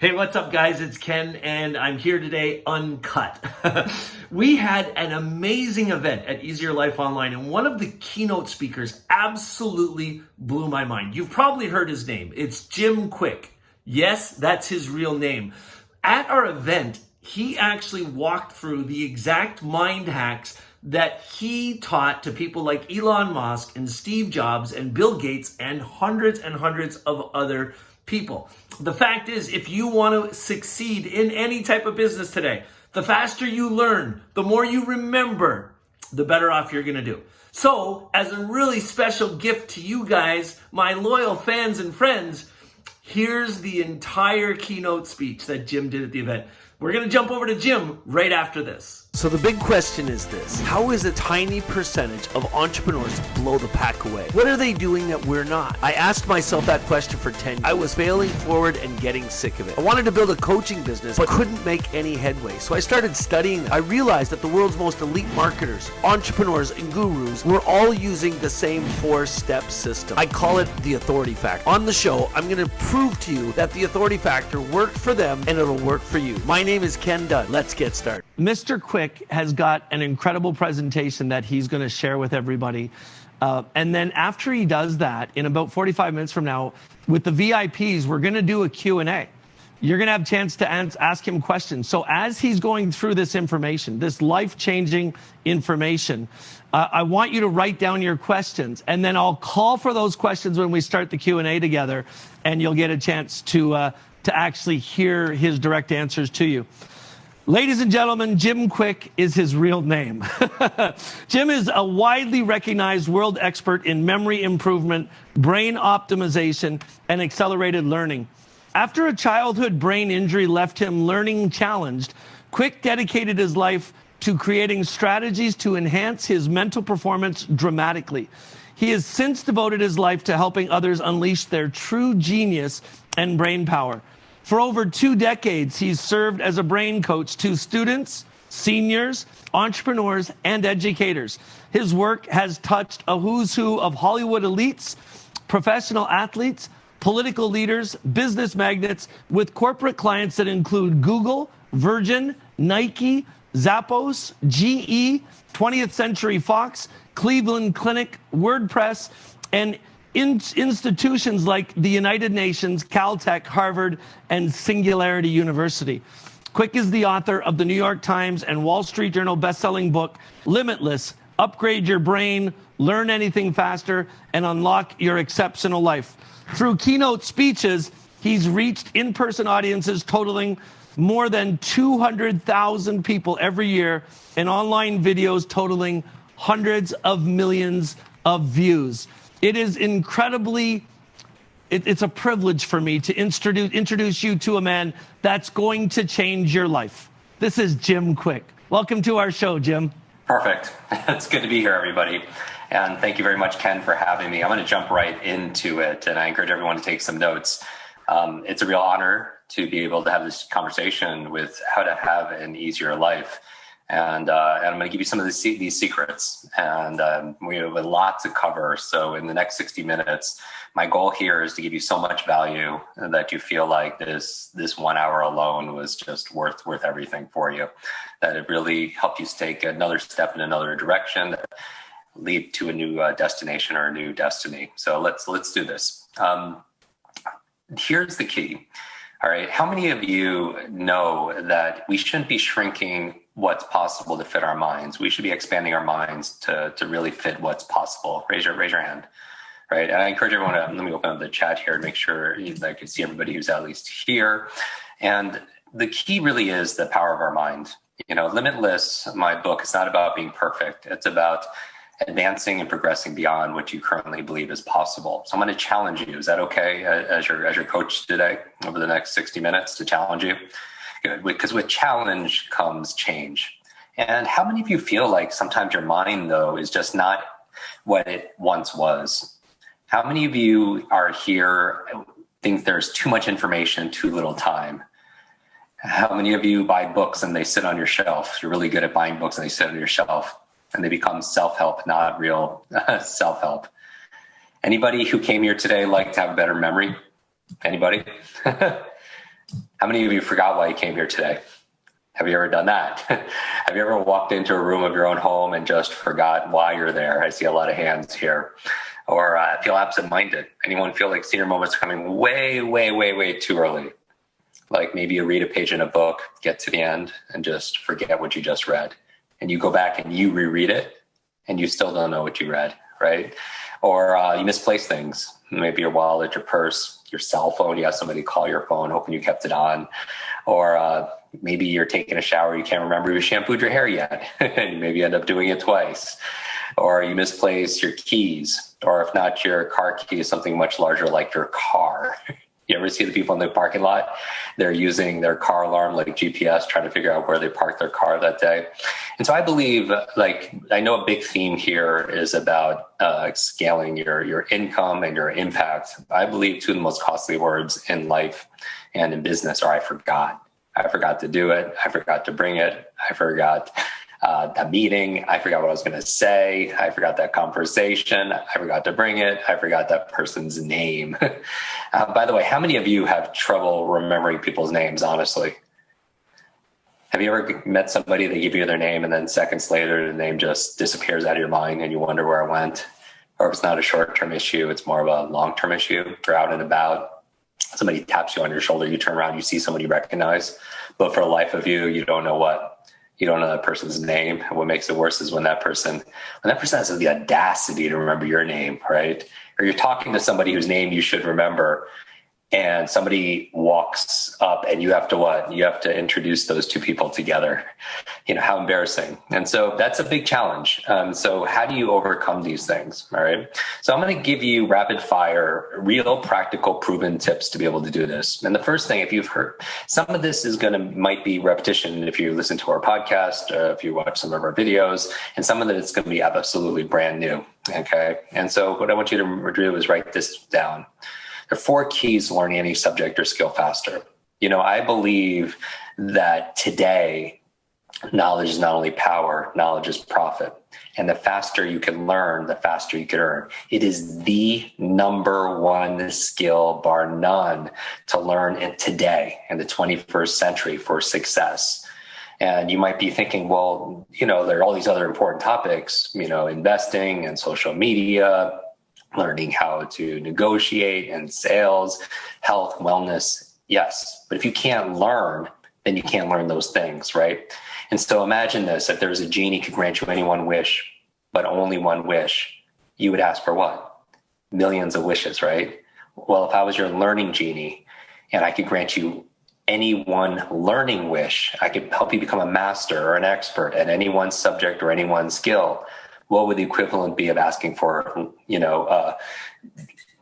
Hey, what's up, guys? It's Ken, and I'm here today uncut. We had an amazing event at Easier Life Online, and one of the keynote speakers absolutely blew my mind. You've probably heard his name. It's Jim Kwik. Yes, that's his real name. At our event, he actually walked through the exact mind hacks that he taught to people like Elon Musk and Steve Jobs and Bill Gates and hundreds of other people. The fact is, if you want to succeed in any type of business today, the faster you learn, the more you remember, the better off you're going to do. So, as a really special gift to you guys, my loyal fans and friends, here's the entire keynote speech that Jim did at the event. We're going to jump over to Jim right after this. So the big question is this: how is a tiny percentage of entrepreneurs blow the pack away? What are they doing that we're not? I asked myself that question for 10 years. I was failing forward and getting sick of it. I wanted to build a coaching business, but couldn't make any headway. So I started studying. I realized that the world's most elite marketers, entrepreneurs, and gurus were all using the same 4-step system. I call it the authority factor. On the show, I'm going to prove to you that the authority factor worked for them and it'll work for you. My name is Ken Dunn. Let's get started. Mr. Kwik has got an incredible presentation that he's going to share with everybody. And then after he does that, in about 45 minutes from now, with the VIPs, we're going to do a Q&A. You're going to have a chance to ask him questions. So as he's going through this information, this life-changing information, I want you to write down your questions, and then I'll call for those questions when we start the Q&A together, and you'll get a chance to actually hear his direct answers to you. Ladies and gentlemen, Jim Kwik is his real name. Jim is a widely recognized world expert in memory improvement, brain optimization, and accelerated learning. After a childhood brain injury left him learning challenged, Kwik dedicated his life to creating strategies to enhance his mental performance dramatically. He has since devoted his life to helping others unleash their true genius and brain power. For over 2 decades, he's served as a brain coach to students, seniors, entrepreneurs, and educators. His work has touched a who's who of Hollywood elites, professional athletes, political leaders, business magnates, with corporate clients that include Google, Virgin, Nike, Zappos, GE, 20th Century Fox, Cleveland Clinic, WordPress, and institutions like the United Nations, Caltech, Harvard, and Singularity University. Kwik is the author of the New York Times and Wall Street Journal best-selling book, Limitless: Upgrade Your Brain, Learn Anything Faster, and Unlock Your Exceptional Life. Through keynote speeches, he's reached in-person audiences totaling more than 200,000 people every year, and online videos totaling hundreds of millions of views. It is it's a privilege for me to introduce you to a man that's going to change your life. This is Jim Kwik. Welcome to our show, Jim. Perfect. It's good to be here, everybody. And thank you very much, Ken, for having me. I'm going to jump right into it, and I encourage everyone to take some notes. It's a real honor to be able to have this conversation with how to have an easier life. And I'm going to give you some of these secrets, and we have a lot to cover. So in the next 60 minutes, my goal here is to give you so much value that you feel like this 1 hour alone was just worth everything for you, that it really helped you take another step in another direction, lead to a new destination or a new destiny. So let's do this. Here's the key. All right. How many of you know that we shouldn't be shrinking what's possible to fit our minds? We should be expanding our minds to really fit what's possible. Raise your hand. Right. And I encourage everyone to, let me open up the chat here and make sure that I can see everybody who's at least here. And the key really is the power of our mind. You know, Limitless, my book, is not about being perfect. It's about advancing and progressing beyond what you currently believe is possible. So I'm going to challenge you. Is that okay as your coach today over the next 60 minutes to challenge you? Good, because with challenge comes change. And how many of you feel like sometimes your mind, though, is just not what it once was? How many of you are here, think there's too much information, too little time? How many of you buy books and they sit on your shelf? You're really good at buying books and they sit on your shelf and they become self-help, not real self-help. Anybody who came here today like to have a better memory? Anybody? How many of you forgot why you came here today? Have you ever done that? Have you ever walked into a room of your own home and just forgot why you're there? I see a lot of hands here. Or feel absent-minded. Anyone feel like senior moments are coming way, way, way, way too early? Like maybe you read a page in a book, get to the end, and just forget what you just read. And you go back and you reread it, and you still don't know what you read, right? Or you misplace things. Maybe your wallet, your purse, your cell phone. You have somebody call your phone, hoping you kept it on. Or maybe you're taking a shower, you can't remember you shampooed your hair yet, and maybe you end up doing it twice. Or you misplace your keys, or if not your car keys, something much larger like your car. You ever see the people in the parking lot? They're using their car alarm like GPS, trying to figure out where they parked their car that day. And so I believe, I know a big theme here is about scaling your income and your impact. I believe two of the most costly words in life and in business are I forgot. I forgot to do it. I forgot to bring it. I forgot that meeting. I forgot what I was going to say. I forgot that conversation. I forgot to bring it. I forgot that person's name. By the way, how many of you have trouble remembering people's names, honestly? Have you ever met somebody, they give you their name, and then seconds later, the name just disappears out of your mind and you wonder where it went? Or if it's not a short-term issue, it's more of a long-term issue. You're out and about. Somebody taps you on your shoulder, you turn around, you see someone you recognize, but for the life of you, you don't know what. You don't know that person's name. And what makes it worse is when that person has the audacity to remember your name, right? Or you're talking to somebody whose name you should remember, and somebody walks up and you have to what? You have to introduce those two people together. You know, how embarrassing. And so that's a big challenge. So how do you overcome these things? All right. So I'm going to give you rapid fire, real practical proven tips to be able to do this. And the first thing, if you've heard, some of this might be repetition if you listen to our podcast, if you watch some of our videos, and some of it's going to be absolutely brand new. Okay. And so what I want you to do is write this down. There are 4 keys to learning any subject or skill faster. You know, I believe that today, knowledge is not only power, knowledge is profit. And the faster you can learn, the faster you can earn. It is the number one skill, bar none, to learn today in the 21st century for success. And you might be thinking, well, you know, there are all these other important topics, you know, investing and social media, learning how to negotiate and sales, health, wellness. Yes. But if you can't learn, then you can't learn those things, right? And so imagine this, if there was a genie could grant you any one wish, but only one wish, you would ask for what? Millions of wishes, right? Well, if I was your learning genie and I could grant you any one learning wish, I could help you become a master or an expert at any one subject or any one skill. What would the equivalent be of asking for,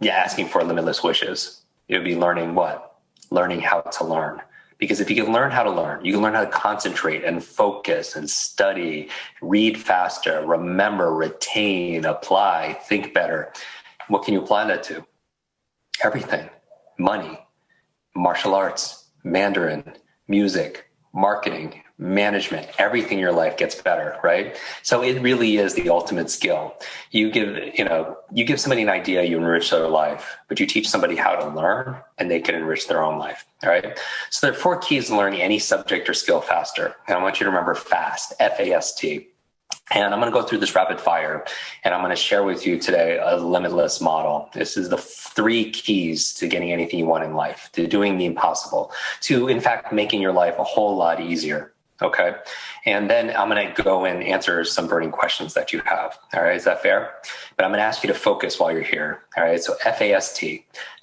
asking for limitless wishes? It would be learning what? Learning how to learn. Because if you can learn how to learn, you can learn how to concentrate and focus and study, read faster, remember, retain, apply, think better. What can you apply that to? Everything. Money, martial arts, Mandarin, music, marketing, management, everything in your life gets better, right? So it really is the ultimate skill. You give somebody an idea, you enrich their life, but you teach somebody how to learn and they can enrich their own life, all right? So there are 4 keys to learning any subject or skill faster. And I want you to remember FAST, F-A-S-T. And I'm going to go through this rapid fire, and I'm going to share with you today a limitless model. This is the 3 keys to getting anything you want in life, to doing the impossible, to, in fact, making your life a whole lot easier. Okay. And then I'm going to go and answer some burning questions that you have. All right. Is that fair? But I'm going to ask you to focus while you're here. All right. So FAST.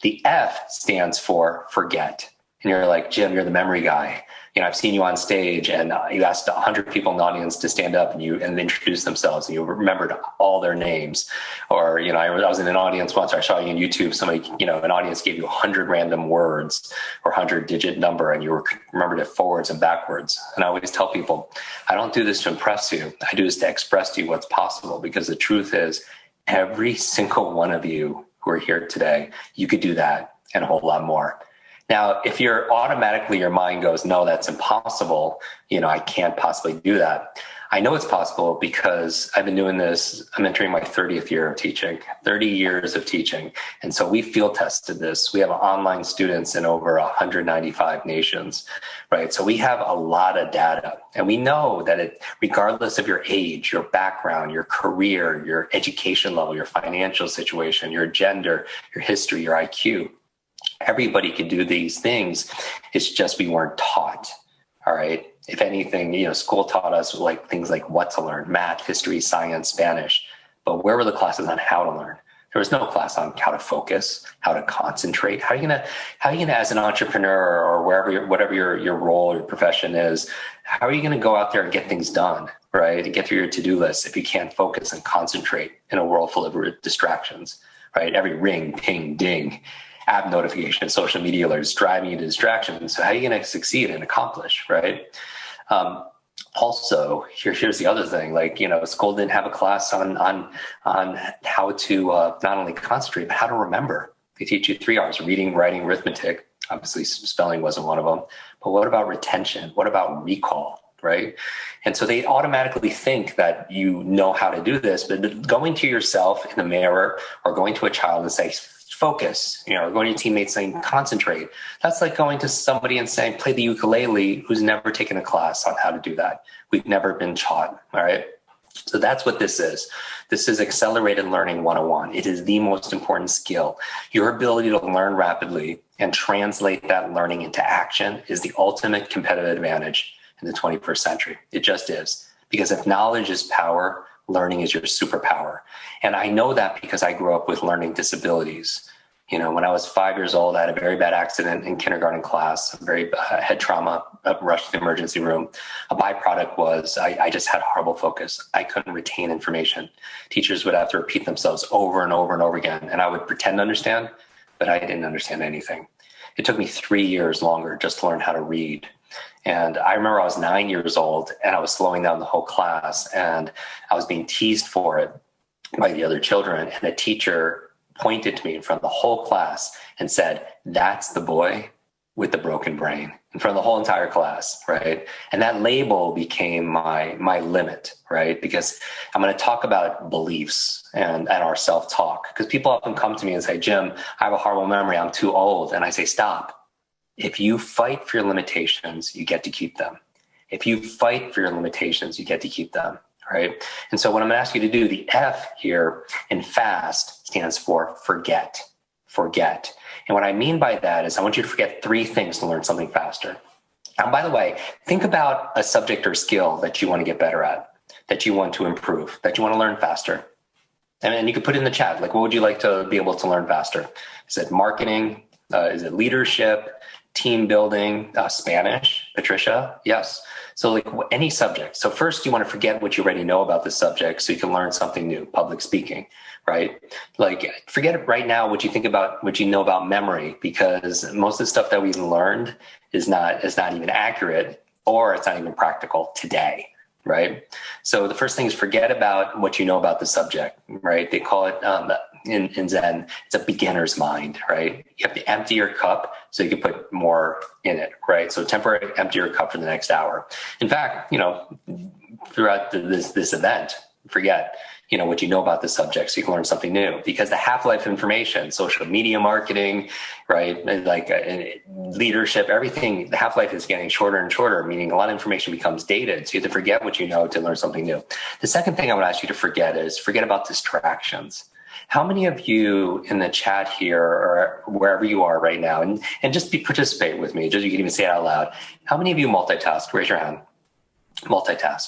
The F stands for forget. And you're like, Jim, you're the memory guy. You know, I've seen you on stage and you asked 100 people in the audience to stand up and introduce themselves and you remembered all their names. Or, you know, I was in an audience once, or I saw you on YouTube, somebody, you know, an audience gave you 100 random words or 100-digit number and you remembered it forwards and backwards. And I always tell people, I don't do this to impress you. I do this to express to you what's possible, because the truth is every single one of you who are here today, you could do that and a whole lot more. Now, if you're automatically, your mind goes, no, that's impossible. I can't possibly do that. I know it's possible because I've been doing this. I'm entering my 30th year of teaching, 30 years of teaching. And so we field tested this. We have online students in over 195 nations, right? So we have a lot of data, and we know that regardless of your age, your background, your career, your education level, your financial situation, your gender, your history, your IQ, everybody can do these things. It's just we weren't taught. All right. If anything, school taught us things like what to learn: math, history, science, Spanish. But where were the classes on how to learn? There was no class on how to focus, how to concentrate. How are you gonna, as an entrepreneur or whatever your role or your profession is, how are you gonna go out there and get things done, right? And get through your to-do list if you can't focus and concentrate in a world full of distractions, right? Every ring, ping, ding, app notification, social media alerts driving you to distractions. So how are you going to succeed and accomplish, right? Also, here's the other thing. School didn't have a class on how to not only concentrate but how to remember. They teach you 3 hours: reading, writing, arithmetic. Obviously, spelling wasn't one of them. But what about retention? What about recall? Right? And so they automatically think that you know how to do this, but going to yourself in the mirror or going to a child and say, focus, or going to your teammates saying, concentrate. That's like going to somebody and saying, play the ukulele, who's never taken a class on how to do that. We've never been taught. All right. So that's what this is. This is accelerated learning 101. It is the most important skill. Your ability to learn rapidly and translate that learning into action is the ultimate competitive advantage in the 21st century. It just is. Because if knowledge is power, learning is your superpower. And I know that because I grew up with learning disabilities. When I was 5 years old, I had a very bad accident in kindergarten class, very head trauma, rushed to the emergency room. A byproduct was I just had horrible focus. I couldn't retain information. Teachers would have to repeat themselves over and over and over again. And I would pretend to understand, but I didn't understand anything. It took me 3 years longer just to learn how to read. And I remember I was 9 years old and I was slowing down the whole class, and I was being teased for it by the other children. And the teacher pointed to me in front of the whole class and said, "That's the boy with the broken brain," in front of the whole entire class, right? And that label became my limit, right? Because I'm going to talk about beliefs and our self-talk, because people often come to me and say, "Jim, I have a horrible memory. I'm too old." And I say, stop. If you fight for your limitations, you get to keep them. If you fight for your limitations, you get to keep them, right? And so what I'm going to ask you to do, the F here in FAST stands for forget. Forget. And what I mean by that is I want you to forget 3 things to learn something faster. And by the way, think about a subject or skill that you want to get better at, that you want to improve, that you want to learn faster. And you can put it in the chat, what would you like to be able to learn faster? Is it marketing? Is it leadership? Team building, Spanish, Patricia? Yes. So any subject. So first you want to forget what you already know about the subject so you can learn something new, public speaking, right? Forget it right now what you think about, what you know about memory, because most of the stuff that we've learned is not even accurate, or it's not even practical today, right? So the first thing is forget about what you know about the subject, right? They call it in Zen, it's a beginner's mind, right? You have to empty your cup so you can put more in it, right? So temporarily empty your cup for the next hour. In fact, throughout this event, forget, what you know about the subject so you can learn something new, because the half-life information, social media marketing, right? Leadership, everything, the half-life is getting shorter and shorter, meaning a lot of information becomes dated. So you have to forget what you know to learn something new. The second thing I would ask you to forget is forget about distractions. How many of you in the chat here or wherever you are right now, and just participate with me, just you can even say it out loud. How many of you multitask? Raise your hand. Multitask.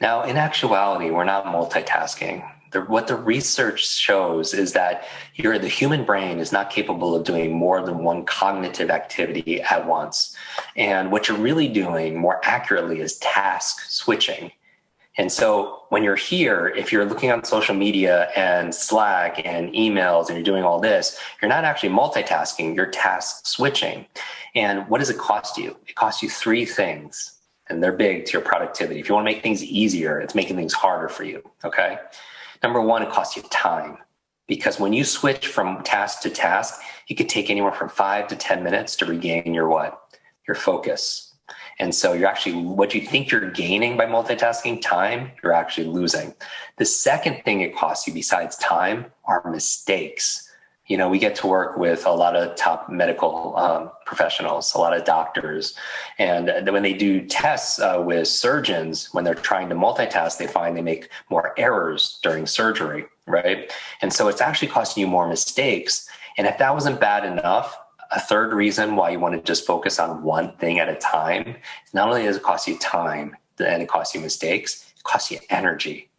Now, in actuality, we're not multitasking. What the research shows is that the human brain is not capable of doing more than one cognitive activity at once. And what you're really doing more accurately is task switching. And so when you're here, if you're looking on social media and Slack and emails and you're doing all this, you're not actually multitasking, you're task switching. And what does it cost you? It costs you 3 things, and they're big to your productivity. If you want to make things easier, it's making things harder for you, okay? Number 1, it costs you time. Because when you switch from task to task, it could take anywhere from 5 to 10 minutes to regain your what? Your focus. And so you're actually, what you think you're gaining by multitasking, time, you're actually losing. The second thing it costs you besides time are mistakes. You know, we get to work with a lot of top medical professionals, a lot of doctors. And when they do tests with surgeons, when they're trying to multitask, they find they make more errors during surgery, right? And so it's actually costing you more mistakes. And if that wasn't bad enough, a third reason why you want to just focus on one thing at a time, not only does it cost you time and it costs you mistakes, it costs you energy.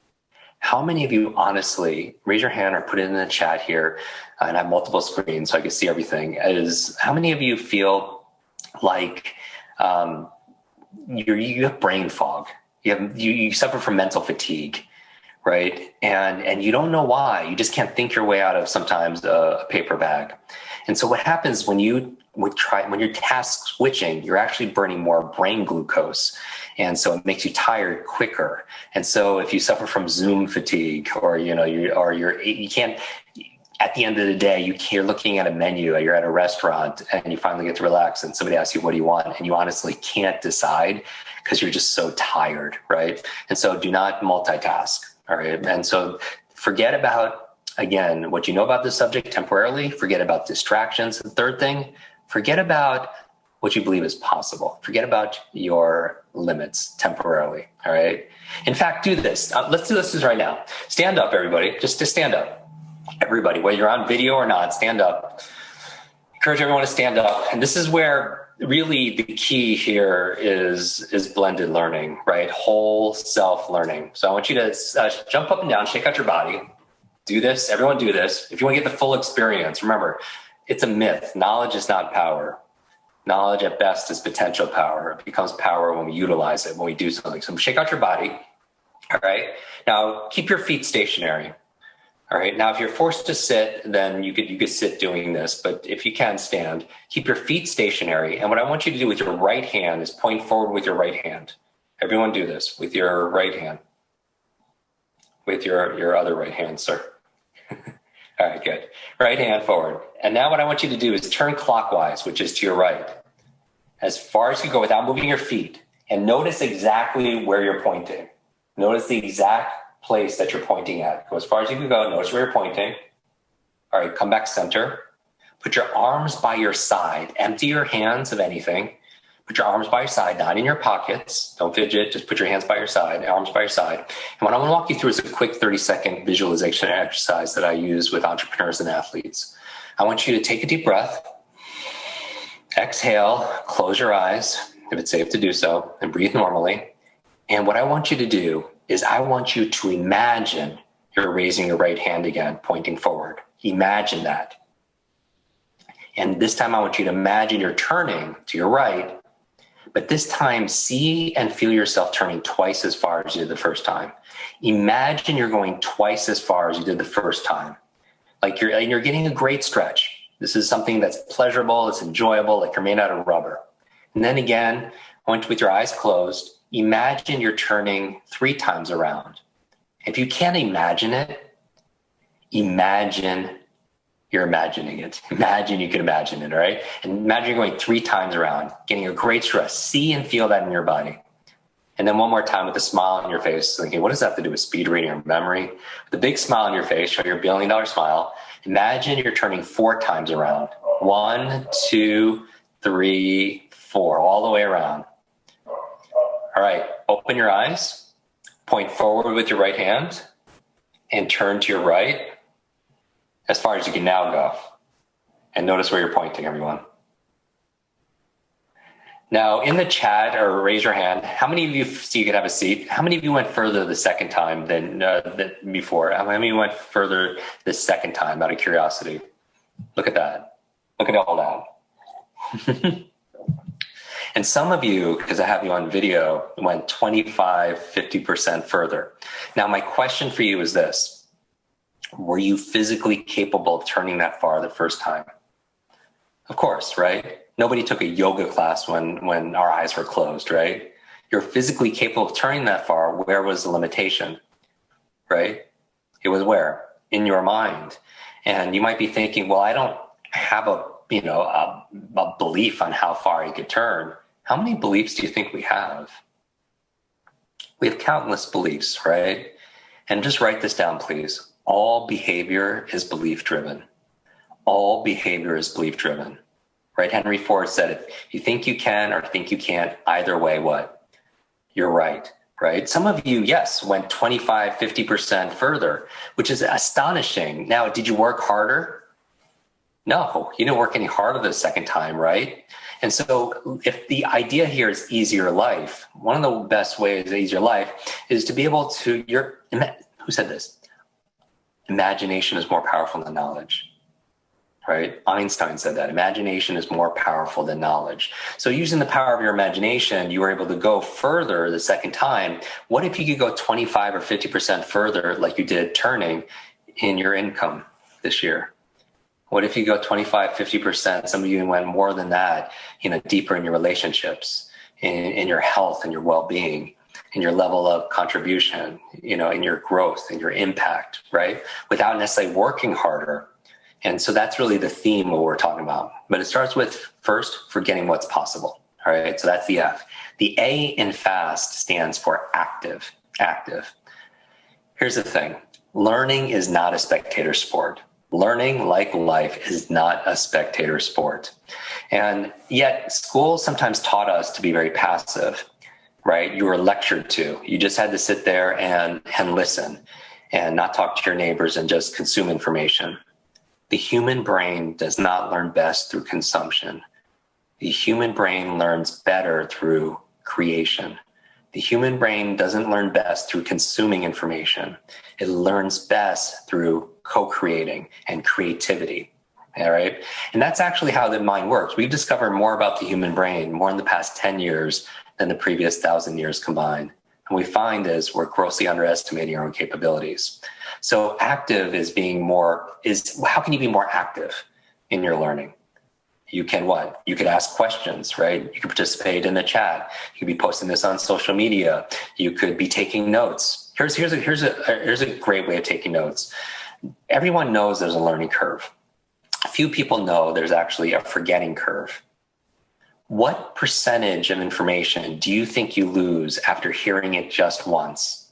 How many of you honestly, raise your hand or put it in the chat here, and I have multiple screens so I can see everything, is how many of you feel like you have brain fog? You suffer from mental fatigue, right? And you don't know why. You just can't think your way out of sometimes a paper bag. And so what happens when you're task switching, you're actually burning more brain glucose. And so it makes you tired quicker. And so if you suffer from Zoom fatigue, or you can't, at the end of the day, you're looking at a menu, you're at a restaurant, and you finally get to relax, and somebody asks you, what do you want? And you honestly can't decide because you're just so tired, right? And so do not multitask, all right? And so forget about, again, what you know about this subject temporarily, forget about distractions. The third thing, forget about what you believe is possible. Forget about your limits temporarily, all right? In fact, do this. Let's do this right now. Stand up, everybody. Just stand up. Everybody, whether you're on video or not, stand up. Encourage everyone to stand up. And this is where really the key here is blended learning, right? Whole self learning. So I want you to jump up and down, shake out your body. Do this. Everyone do this. If you want to get the full experience, remember, it's a myth. Knowledge is not power. Knowledge at best is potential power. It becomes power when we utilize it, when we do something. So shake out your body. All right. Now keep your feet stationary. All right. Now, if you're forced to sit, then you could sit doing this. But if you can stand, keep your feet stationary. And what I want you to do with your right hand is point forward with your right hand. Everyone do this with your right hand. With your other right hand, sir. All right, good. Right hand forward. And now what I want you to do is turn clockwise, which is to your right, as far as you go without moving your feet. And notice exactly where you're pointing. Notice the exact place that you're pointing at. Go as far as you can go. Notice where you're pointing. All right, come back center. Put your arms by your side. Empty your hands of anything. Put your arms by your side, not in your pockets. Don't fidget. Just put your hands by your side, arms by your side. And what I want to walk you through is a quick 30-second visualization exercise that I use with entrepreneurs and athletes. I want you to take a deep breath. Exhale, close your eyes, if it's safe to do so, and breathe normally. And what I want you to do is I want you to imagine you're raising your right hand again, pointing forward. Imagine that. And this time I want you to imagine you're turning to your right, but this time see and feel yourself turning twice as far as you did the first time. Imagine you're going twice as far as you did the first time. Like you're getting a great stretch. This is something that's pleasurable, it's enjoyable, like you're made out of rubber. And then again, with your eyes closed, imagine you're turning 3 times around. If you can't imagine it, imagine you're imagining it. Imagine you can imagine it, all right? And imagine you're going 3 times around, getting a great stretch. See and feel that in your body. And then one more time with a smile on your face, thinking, what does that have to do with speed reading or memory? With a big smile on your face, show your $1 billion smile. Imagine you're turning 4 times around. 1, 2, 3, 4, all the way around. All right, open your eyes, point forward with your right hand, and turn to your right as far as you can now go. And notice where you're pointing, everyone. Now, in the chat, or raise your hand, how many of you, so you could have a seat, how many of you went further the second time than before? How many of you went further the second time, out of curiosity? Look at that. Look at all that. And some of you, because I have you on video, went 25, 50% further. Now, my question for you is this. Were you physically capable of turning that far the first time? Of course, right? Nobody took a yoga class when our eyes were closed, right? You're physically capable of turning that far. Where was the limitation, right? It was where? In your mind. And you might be thinking, well, I don't have a belief on how far I could turn. How many beliefs do you think we have? We have countless beliefs, right? And just write this down, please. All behavior is belief driven. All behavior is belief driven, right? Henry Ford said, if you think you can or think you can't, either way, what? You're right, right? Some of you, yes, went 25, 50% further, which is astonishing. Now, did you work harder? No, you didn't work any harder the second time, right? And so if the idea here is easier life, one of the best ways to easier life is to be able to, who said this? Imagination is more powerful than knowledge, right? Einstein said that. Imagination is more powerful than knowledge. So using the power of your imagination, you were able to go further the second time. What if you could go 25 or 50% further like you did turning in your income this year? What if you go 25, 50%? Some of you went more than that, deeper in your relationships, in your health and your well-being, in your level of contribution, in your growth and your impact, right? Without necessarily working harder. And so that's really the theme of what we're talking about. But it starts with first, forgetting what's possible. All right. So that's the F. The A in FAST stands for active. Active. Here's the thing. Learning is not a spectator sport. Learning, like life, is not a spectator sport. And yet school sometimes taught us to be very passive, right? You were lectured to. You just had to sit there and listen and not talk to your neighbors and just consume information. The human brain does not learn best through consumption. The human brain learns better through creation. The human brain doesn't learn best through consuming information. It learns best through co-creating and creativity. All right. And that's actually how the mind works. We've discovered more about the human brain more in the past 10 years than the previous 1,000 years combined. And we find is we're grossly underestimating our own capabilities. So active is how can you be more active in your learning? You can what? You could ask questions, right? You could participate in the chat. You could be posting this on social media. You could be taking notes. Here's a great way of taking notes. Everyone knows there's a learning curve. Few people know there's actually a forgetting curve. What percentage of information do you think you lose after hearing it just once?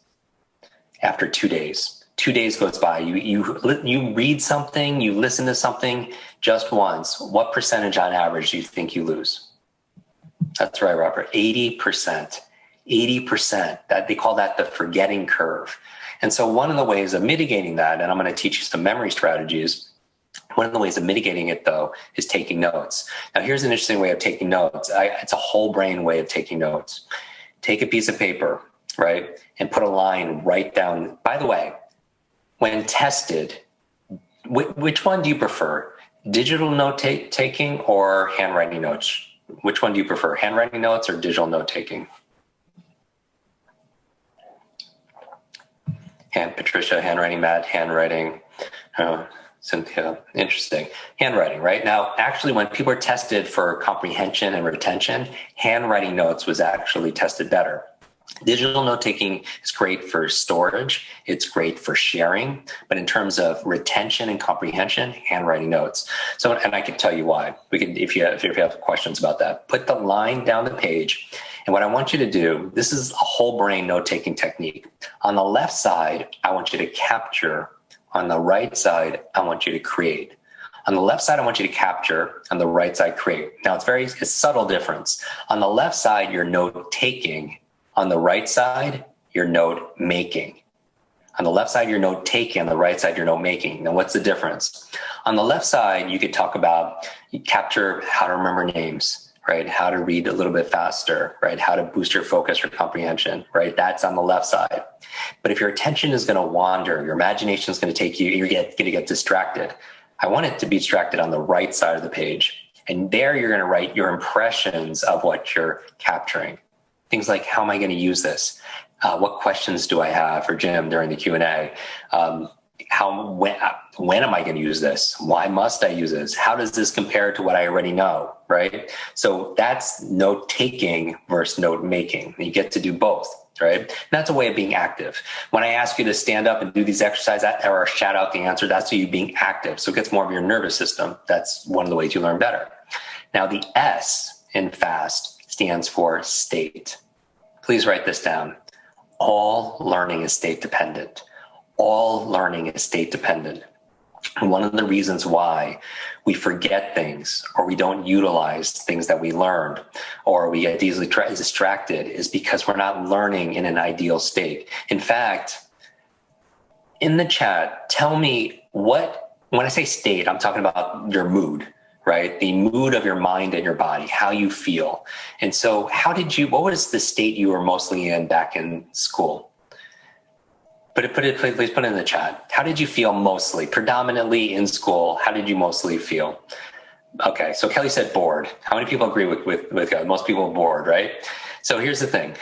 After 2 days. 2 days goes by. You read something, you listen to something just once. What percentage on average do you think you lose? That's right, Robert. 80%. 80%. That they call that the forgetting curve. And so one of the ways of mitigating that, and I'm going to teach you some memory strategies. One of the ways of mitigating it, though, is taking notes. Now, here's an interesting way of taking notes. It's a whole brain way of taking notes. Take a piece of paper, right, and put a line right down. By the way, when tested, which one do you prefer? Digital note taking or handwriting notes? Which one do you prefer? Handwriting notes or digital note taking? Patricia, handwriting. Matt, handwriting. Cynthia, interesting. Handwriting, right? Now, actually, when people are tested for comprehension and retention, handwriting notes was actually tested better. Digital note-taking is great for storage. It's great for sharing. But in terms of retention and comprehension, handwriting notes. So, and I can tell you why. We can, if you have questions about that, put the line down the page. And what I want you to do, this is a whole brain note-taking technique. On the left side, I want you to capture. On the right side, I want you to create. On the left side, I want you to capture. On the right side, create. Now, it's a subtle difference. On the left side, you're note-taking. On the right side, you're note-making. On the left side, you're note-taking. On the right side, you're note-making. Now, what's the difference? On the left side, you could talk about, you capture how to remember names, right? How to read a little bit faster, right? How to boost your focus or comprehension, right? That's on the left side. But if your attention is going to wander, your imagination is going to take you, you're going to get distracted. I want it to be distracted on the right side of the page. And there you're going to write your impressions of what you're capturing. Things like, how am I going to use this? What questions do I have for Jim during the Q&A? When am I going to use this? Why must I use this? How does this compare to what I already know, right? So that's note-taking versus note-making. You get to do both. right? And that's a way of being active. When I ask you to stand up and do these exercises or shout out the answer, that's you being active. So it gets more of your nervous system. That's one of the ways you learn better. Now, the S in FAST stands for state. Please write this down. All learning is state dependent. All learning is state dependent. And one of the reasons why we forget things or we don't utilize things that we learned or we get easily distracted is because we're not learning in an ideal state. In fact, in the chat, tell me when I say state, I'm talking about your mood, right? The mood of your mind and your body, how you feel. And so what was the state you were mostly in back in school? Please put it in the chat. How did you feel mostly, predominantly in school? How did you mostly feel? Okay, so Kelly said bored. How many people agree with Kelly? Most people are bored, right? So here's the thing.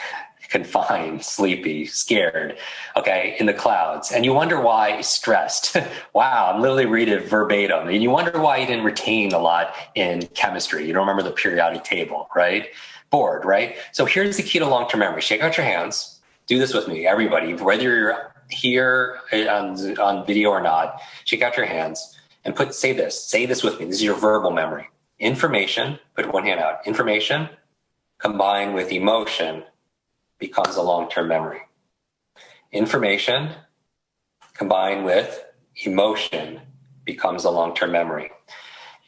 Confined, sleepy, scared, okay, in the clouds. And you wonder why stressed. Wow, I'm literally reading it verbatim. And you wonder why you didn't retain a lot in chemistry. You don't remember the periodic table, right? Bored, right? So here's the key to long-term memory. Shake out your hands. Do this with me, everybody, whether you're here on video or not, shake out your hands and say this with me. This is your verbal memory. Information, put one hand out. Information combined with emotion becomes a long-term memory. Information combined with emotion becomes a long-term memory.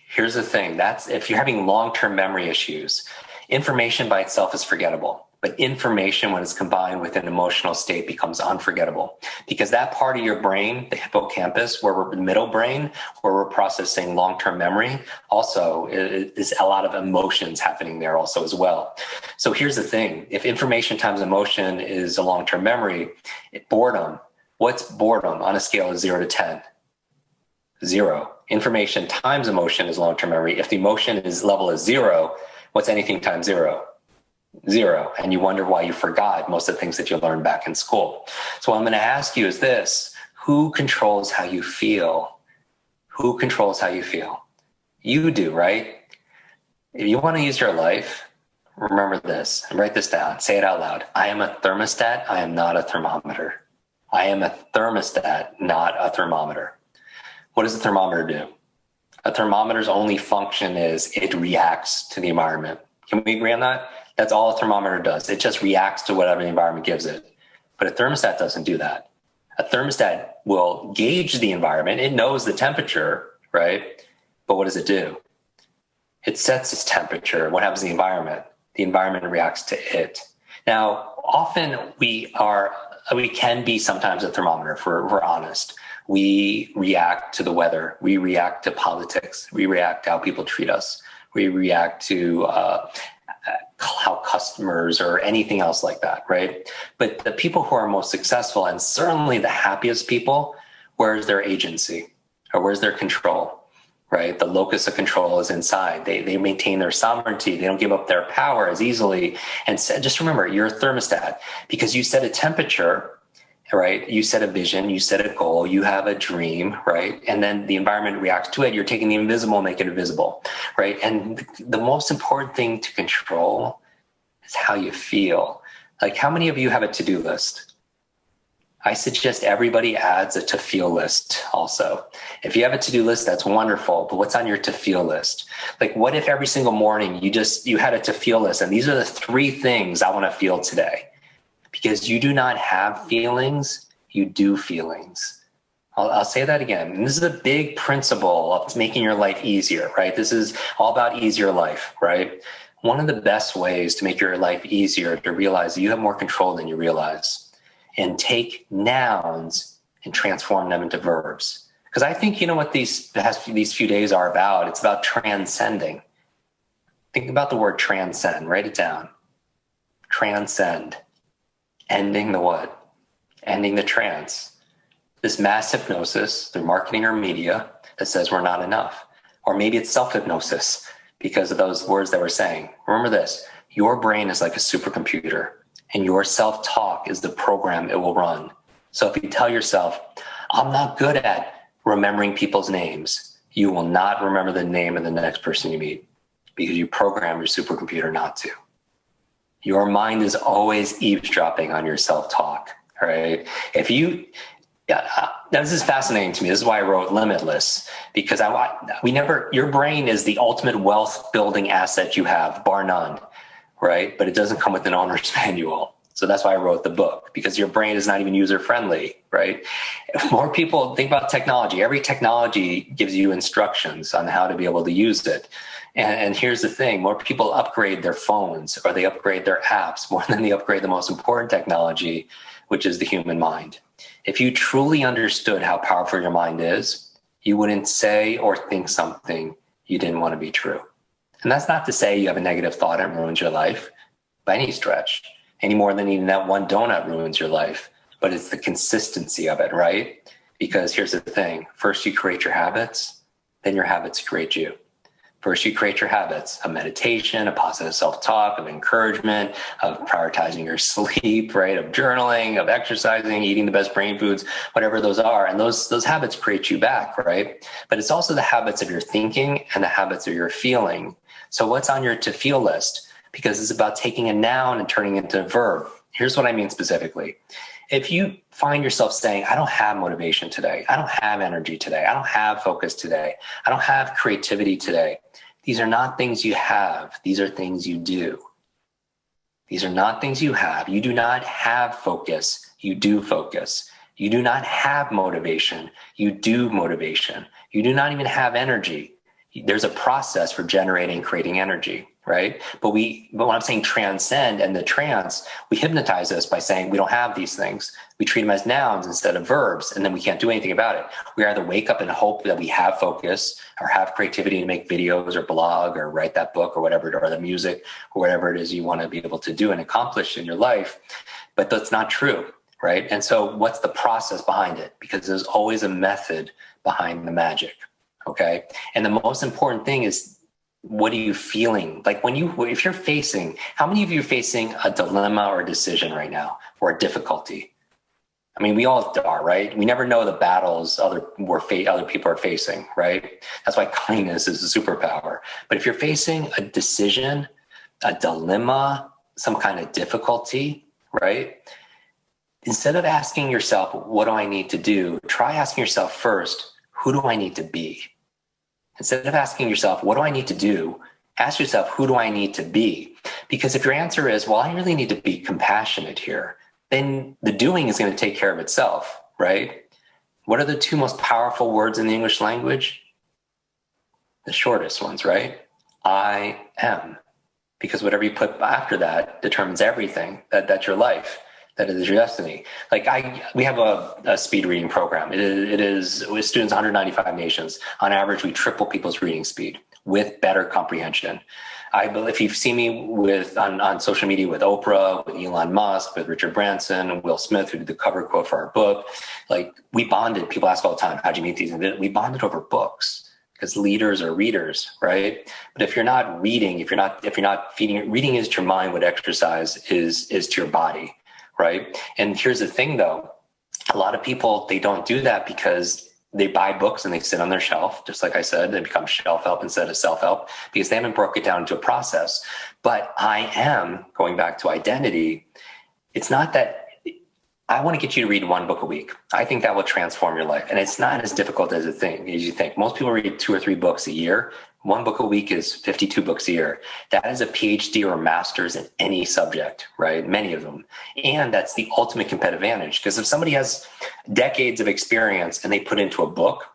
Here's the thing. If you're having long-term memory issues, information by itself is forgettable. But information, when it's combined with an emotional state, becomes unforgettable because that part of your brain, the hippocampus, the middle brain, where we're processing long-term memory, also is a lot of emotions happening there also as well. So here's the thing. If information times emotion is a long-term memory, boredom, what's boredom on a scale of 0 to 10? 0. Information times emotion is long-term memory. If the emotion level is 0, what's anything times 0? 0. And you wonder why you forgot most of the things that you learned back in school. So what I'm going to ask you is this: who controls how you feel? Who controls how you feel? You do, right? If you want to use your life, remember this and write this down. Say it out loud. I am a thermostat. I am not a thermometer. I am a thermostat, not a thermometer. What does a thermometer do? A thermometer's only function is it reacts to the environment. Can we agree on that? That's all a thermometer does. It just reacts to whatever the environment gives it. But a thermostat doesn't do that. A thermostat will gauge the environment. It knows the temperature, right? But what does it do? It sets its temperature. What happens to the environment? The environment reacts to it. Now, often we can be sometimes a thermometer if we're honest. We react to the weather. We react to politics. We react to how people treat us. We react to how customers or anything else like that, right? But the people who are most successful and certainly the happiest people, where's their agency or where's their control, right? The locus of control is inside. They maintain their sovereignty. They don't give up their power as easily. And just remember, you're a thermostat because you set a temperature, right? You set a vision, you set a goal, you have a dream, right? And then the environment reacts to it. You're taking the invisible, make it visible, right? And the most important thing to control is how you feel. Like, how many of you have a to-do list? I suggest everybody adds a to-feel list also. If you have a to-do list, that's wonderful, but what's on your to-feel list? Like, what if every single morning you had a to-feel list and these are the 3 things I want to feel today? Because you do not have feelings, you do feelings. I'll say that again. And this is a big principle of making your life easier, right? This is all about easier life, right? One of the best ways to make your life easier to realize that you have more control than you realize, and take nouns and transform them into verbs. Because I think you know what these few days are about. It's about transcending. Think about the word transcend. Write it down. Transcend. Ending the what? Ending the trance. This mass hypnosis through marketing or media that says we're not enough. Or maybe it's self-hypnosis because of those words that we're saying. Remember this, your brain is like a supercomputer and your self-talk is the program it will run. So if you tell yourself, I'm not good at remembering people's names, you will not remember the name of the next person you meet because you program your supercomputer not to. Your mind is always eavesdropping on your self-talk, right? If you, this is fascinating to me. This is why I wrote Limitless, because your brain is the ultimate wealth building asset you have, bar none, right? But it doesn't come with an owner's manual. So that's why I wrote the book, because your brain is not even user friendly, right? More people think about technology. Every technology gives you instructions on how to be able to use it. And here's the thing, more people upgrade their phones or they upgrade their apps more than they upgrade the most important technology, which is the human mind. If you truly understood how powerful your mind is, you wouldn't say or think something you didn't want to be true. And that's not to say you have a negative thought and ruins your life by any stretch, any more than even that one donut ruins your life, but it's the consistency of it, right? Because here's the thing, first you create your habits, then your habits create you. First, you create your habits of meditation, of positive self-talk, of encouragement, of prioritizing your sleep, right? Of journaling, of exercising, eating the best brain foods, whatever those are. And those habits create you back, right? But it's also the habits of your thinking and the habits of your feeling. So what's on your to-feel list? Because it's about taking a noun and turning it into a verb. Here's what I mean specifically. If you find yourself saying, I don't have motivation today, I don't have energy today, I don't have focus today, I don't have creativity today, these are not things you have. These are things you do. These are not things you have. You do not have focus. You do focus. You do not have motivation. You do motivation. You do not even have energy. There's a process for generating, creating energy, right? But when I'm saying transcend and the trance, we hypnotize us by saying we don't have these things. We treat them as nouns instead of verbs, and then we can't do anything about it. We either wake up and hope that we have focus or have creativity to make videos or blog or write that book or whatever, or the music or whatever it is you want to be able to do and accomplish in your life. But that's not true, right? And so what's the process behind it? Because there's always a method behind the magic. Okay. And the most important thing is, what are you feeling? Like if you're facing, how many of you are facing a dilemma or a decision right now or a difficulty? I mean, we all are, right? We never know the battles other people are facing, right? That's why kindness is a superpower. But if you're facing a decision, a dilemma, some kind of difficulty, right? Instead of asking yourself, what do I need to do? Try asking yourself first, who do I need to be? Instead of asking yourself, what do I need to do? Ask yourself, who do I need to be? Because if your answer is, well, I really need to be compassionate here, then the doing is going to take care of itself, right? What are the two most powerful words in the English language? The shortest ones, right? I am. Because whatever you put after that determines everything. That's your life. That is your destiny. Like we have a speed reading program. It is with students 195 nations. On average, we triple people's reading speed with better comprehension. If you've seen me on social media with Oprah, with Elon Musk, with Richard Branson, Will Smith, who did the cover quote for our book, like we bonded. People ask all the time, how'd you meet these? And we bonded over books because leaders are readers, right? But if you're not reading, if you're not feeding it, reading is to your mind what exercise is to your body. Right. And here's the thing, though. A lot of people, they don't do that because they buy books and they sit on their shelf. Just like I said, they become shelf help instead of self-help because they haven't broke it down into a process. But I am going back to identity. It's not that I want to get you to read one book a week. I think that will transform your life. And it's not as difficult as you think. Most people read 2 or 3 books a year. One book a week is 52 books a year. That is a PhD or a master's in any subject, right? Many of them. And that's the ultimate competitive advantage. Because if somebody has decades of experience and they put into a book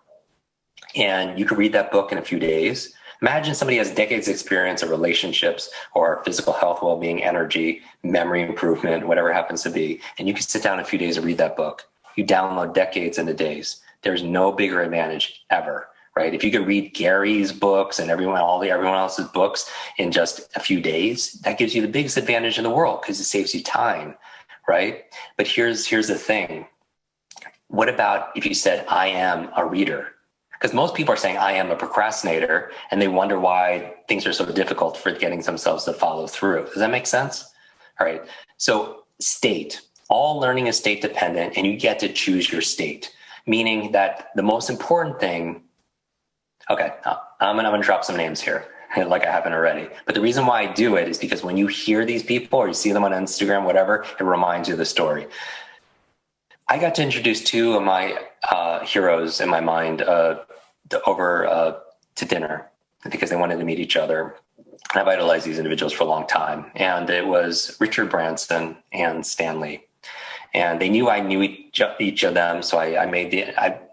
and you can read that book in a few days, imagine somebody has decades of experience of relationships or physical health, well-being, energy, memory improvement, whatever it happens to be. And you can sit down in a few days and read that book. You download decades into days. There's no bigger advantage ever. Right? If you could read Gary's books and everyone else's books in just a few days, that gives you the biggest advantage in the world because it saves you time, right? But here's the thing. What about if you said, I am a reader? Because most people are saying, I am a procrastinator, and they wonder why things are so difficult for getting themselves to follow through. Does that make sense? All right. So state. All learning is state dependent, and you get to choose your state, meaning that the most important thing. Okay, I'm going to drop some names here. like I haven't already. But the reason why I do it is because when you hear these people or you see them on Instagram, whatever, it reminds you of the story. I got to introduce two of my heroes in my mind over to dinner because they wanted to meet each other. I've idolized these individuals for a long time. And it was Richard Branson and Stan Lee. And they knew I knew each of them. So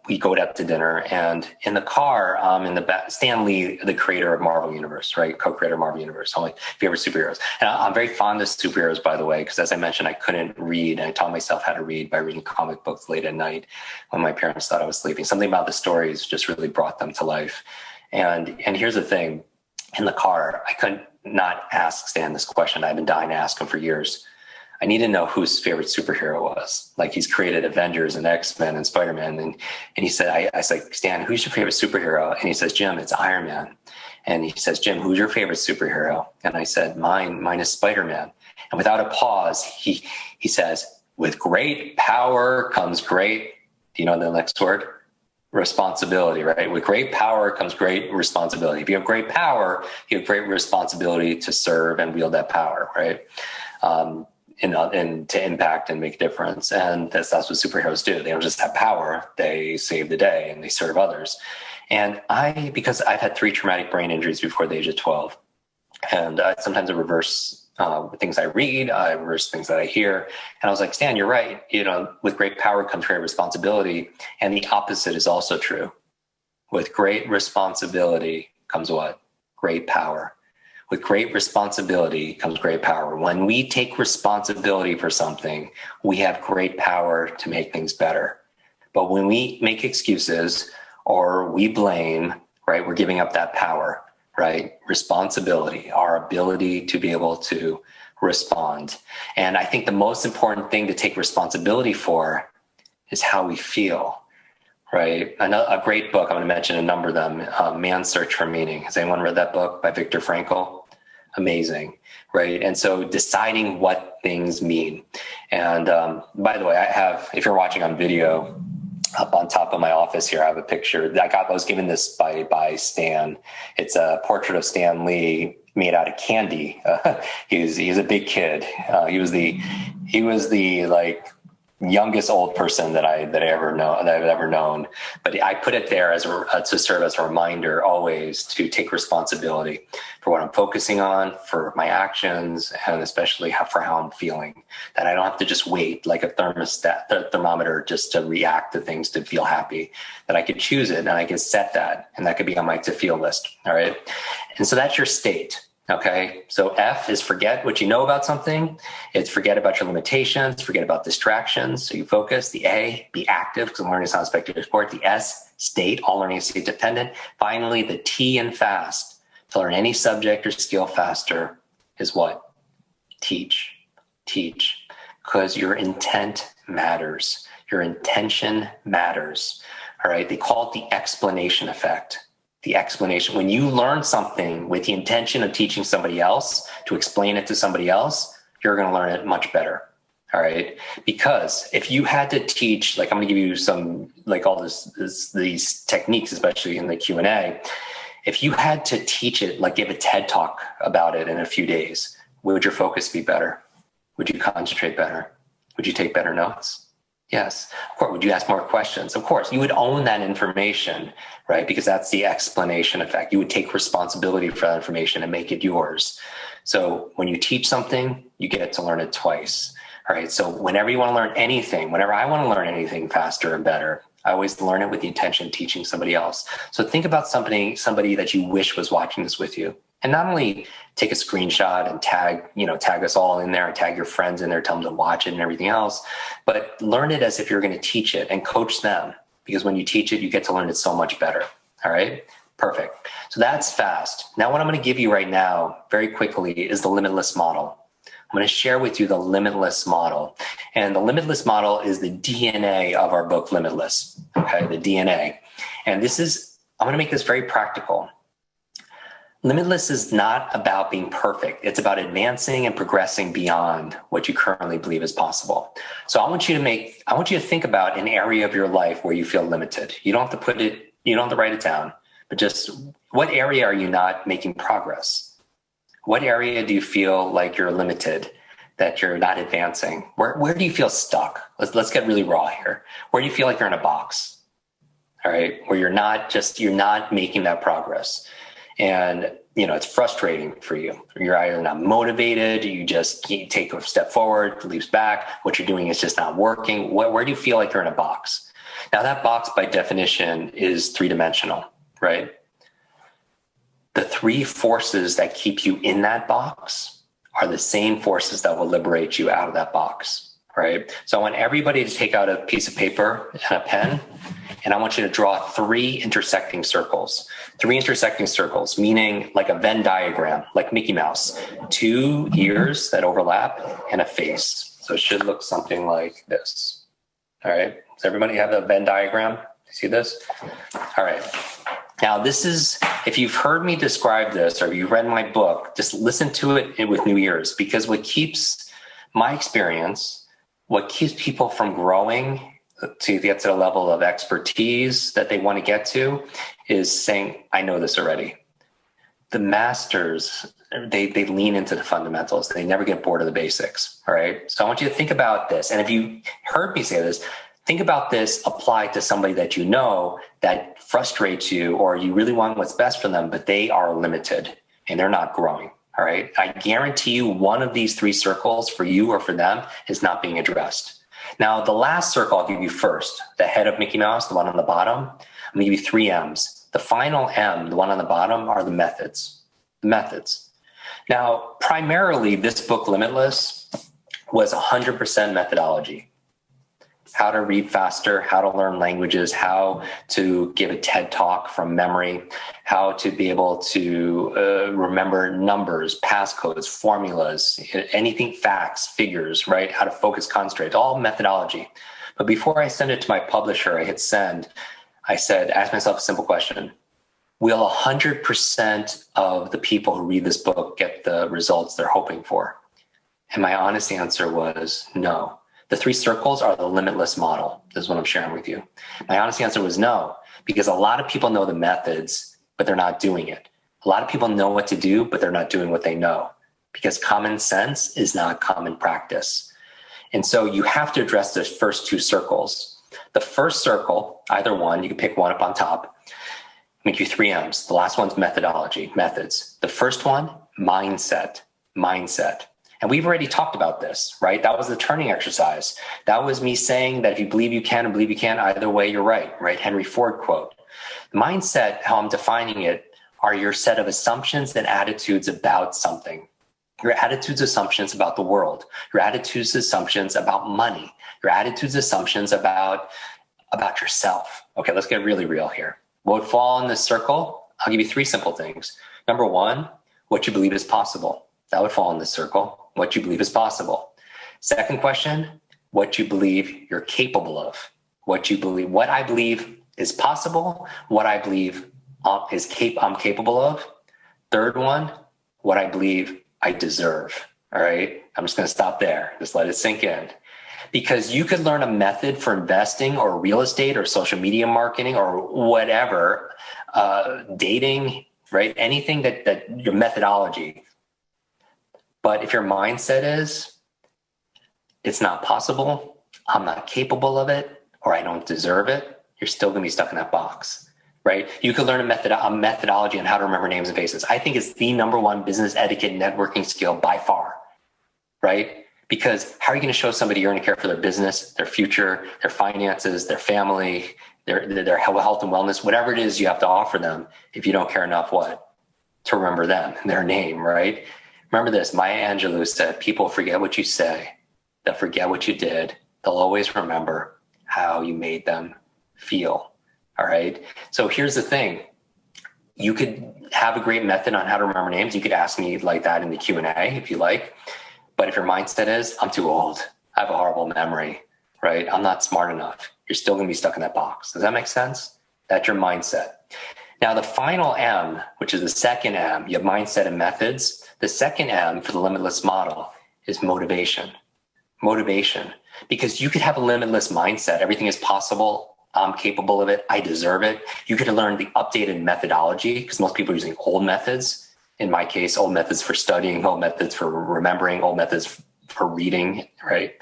we go out to dinner, and in the car, in the back, Stan Lee, the creator of Marvel Universe, right? Co-creator of Marvel Universe. I'm like, favorite superheroes. And I'm very fond of superheroes, by the way, because as I mentioned, I couldn't read. And I taught myself how to read by reading comic books late at night when my parents thought I was sleeping. Something about the stories just really brought them to life. And here's the thing. In the car, I couldn't not ask Stan this question. I've been dying to ask him for years. I need to know who his favorite superhero was. Like, he's created Avengers and X-Men and Spider-Man. And he said, I was like, Stan, who's your favorite superhero? And he says, Jim, it's Iron Man. And he says, Jim, who's your favorite superhero? And I said, mine is Spider-Man. And without a pause, he says, with great power comes great, do you know the next word? Responsibility, right? With great power comes great responsibility. If you have great power, you have great responsibility to serve and wield that power, right? And to impact and make a difference. And that's what superheroes do. They don't just have power, they save the day and they serve others. And because I've had 3 traumatic brain injuries before the age of 12, and sometimes I reverse things I read, I reverse things that I hear. And I was like, Stan, you're right. With great power comes great responsibility. And the opposite is also true. With great responsibility comes what? Great power. With great responsibility comes great power. When we take responsibility for something, we have great power to make things better. But when we make excuses or we blame, right, we're giving up that power, right? Responsibility, our ability to be able to respond. And I think the most important thing to take responsibility for is how we feel, right? A great book, I'm going to mention a number of them, Man's Search for Meaning. Has anyone read that book by Viktor Frankl? Amazing, right? And so deciding what things mean. And by the way, I have, if you're watching on video, up on top of my office here, I have a picture. I was given this by Stan. It's a portrait of Stan Lee made out of candy. He's a big kid. He was the like youngest old person that I've ever known. But I put it there as to serve as a reminder always to take responsibility for what I'm focusing on, for my actions, and especially for how I'm feeling. That I don't have to just wait like a thermometer just to react to things to feel happy. That I could choose it and I can set that, and that could be on my to feel list. All right. And so that's your state. Okay, so F is forget what you know about something. It's forget about your limitations, forget about distractions. So you focus. The A, be active, because learning is not a spectator sport. The S, state, all learning is state dependent. Finally, the T in fast, to learn any subject or skill faster is what? Teach, because your intent matters. Your intention matters. All right, they call it the explanation effect. The explanation. When you learn something with the intention of teaching somebody else, to explain it to somebody else, you're going to learn it much better. All right. Because if you had to teach, like I'm going to give you some, like all these techniques, especially in the Q&A, if you had to teach it, like give a TED talk about it in a few days, would your focus be better? Would you concentrate better? Would you take better notes? Yes. Of course. Would you ask more questions? Of course. You would own that information, right? Because that's the explanation effect. You would take responsibility for that information and make it yours. So when you teach something, you get to learn it twice. All right. So whenever you want to learn anything, whenever I want to learn anything faster and better, I always learn it with the intention of teaching somebody else. So think about somebody that you wish was watching this with you. And not only take a screenshot and tag us all in there and tag your friends in there, tell them to watch it and everything else, but learn it as if you're going to teach it and coach them, because when you teach it, you get to learn it so much better. All right. Perfect. So that's fast. Now, what I'm going to give you right now very quickly is the Limitless Model. I'm going to share with you the Limitless Model. And the Limitless Model is the DNA of our book, Limitless. Okay. The DNA. And I'm going to make this very practical. Limitless is not about being perfect. It's about advancing and progressing beyond what you currently believe is possible. So I want you to think about an area of your life where you feel limited. You don't have to write it down, but just what area are you not making progress? What area do you feel like you're limited, that you're not advancing? Where do you feel stuck? Let's get really raw here. Where do you feel like you're in a box? All right, where you're not making that progress. And it's frustrating for you. You're either not motivated, you take a step forward, leaps back, what you're doing is just not working. Where do you feel like you're in a box? Now that box by definition is three-dimensional, right? The three forces that keep you in that box are the same forces that will liberate you out of that box, right? So I want everybody to take out a piece of paper and a pen, and I want you to draw three intersecting circles. Three intersecting circles, meaning like a Venn diagram, like Mickey Mouse. Two ears that overlap and a face. So it should look something like this. All right. Does everybody have the Venn diagram? See this? All right. Now, this is, if you've heard me describe this or you read my book, just listen to it with new ears, because what keeps my experience, what keeps people from growing to get to the level of expertise that they want to get to is saying, I know this already. The masters, they lean into the fundamentals. They never get bored of the basics. All right. So I want you to think about this. And if you heard me say this, think about this applied to somebody that you know that frustrates you, or you really want what's best for them, but they are limited and they're not growing. All right. I guarantee you one of these three circles for you or for them is not being addressed. Now, the last circle I'll give you first, the head of Mickey Mouse, the one on the bottom, I'm going to give you three M's. The final M, the one on the bottom, are the methods. The methods. Now, primarily, this book, Limitless, was 100% methodology. How to read faster, how to learn languages, how to give a TED talk from memory, how to be able to remember numbers, passcodes, formulas, anything, facts, figures, right? How to focus, concentrate, all methodology. But before I send it to my publisher, I hit send, I said, ask myself a simple question. Will 100% of the people who read this book get the results they're hoping for? And my honest answer was no. The three circles are the limitless model. This is what I'm sharing with you. My honest answer was no, because a lot of people know the methods, but they're not doing it. A lot of people know what to do, but they're not doing what they know, because common sense is not common practice. And so you have to address the first two circles. The first circle, either one, you can pick one up on top, make you three M's. The last one's methodology, methods. The first one, mindset. And we've already talked about this, right? That was the turning exercise. That was me saying that if you believe you can and believe you can, either way, you're right? Henry Ford quote. Mindset, how I'm defining it, are your set of assumptions and attitudes about something. Your attitudes, assumptions about the world. Your attitudes, assumptions about money. Your attitudes, assumptions about yourself. Okay, let's get really real here. What would fall in this circle? I'll give you three simple things. Number one, what you believe is possible. That would fall in this circle. What you believe is possible. Second question, what you believe you're capable of. What I believe is possible, what I believe I'm capable of. Third one, what I believe I deserve. All right, I'm just going to stop there. Just let it sink in. Because you could learn a method for investing or real estate or social media marketing or whatever, dating, right? Anything that your methodology. But if your mindset is, it's not possible, I'm not capable of it, or I don't deserve it, you're still going to be stuck in that box, right? You could learn a methodology on how to remember names and faces. I think it's the number one business etiquette networking skill by far, right? Because how are you going to show somebody you're going to care for their business, their future, their finances, their family, their health and wellness, whatever it is you have to offer them, if you don't care enough to remember them and their name, right? Remember this, Maya Angelou said, people forget what you say, they'll forget what you did, they'll always remember how you made them feel, all right? So here's the thing, you could have a great method on how to remember names, you could ask me like that in the Q&A if you like, but if your mindset is, I'm too old, I have a horrible memory, right? I'm not smart enough, you're still gonna be stuck in that box. Does that make sense? That's your mindset. Now the final M, which is the second M, you have mindset and methods. The second M for the limitless model is motivation. Motivation, because you could have a limitless mindset. Everything is possible. I'm capable of it. I deserve it. You get to learn the updated methodology because most people are using old methods. In my case, old methods for studying, old methods for remembering, old methods for reading, right?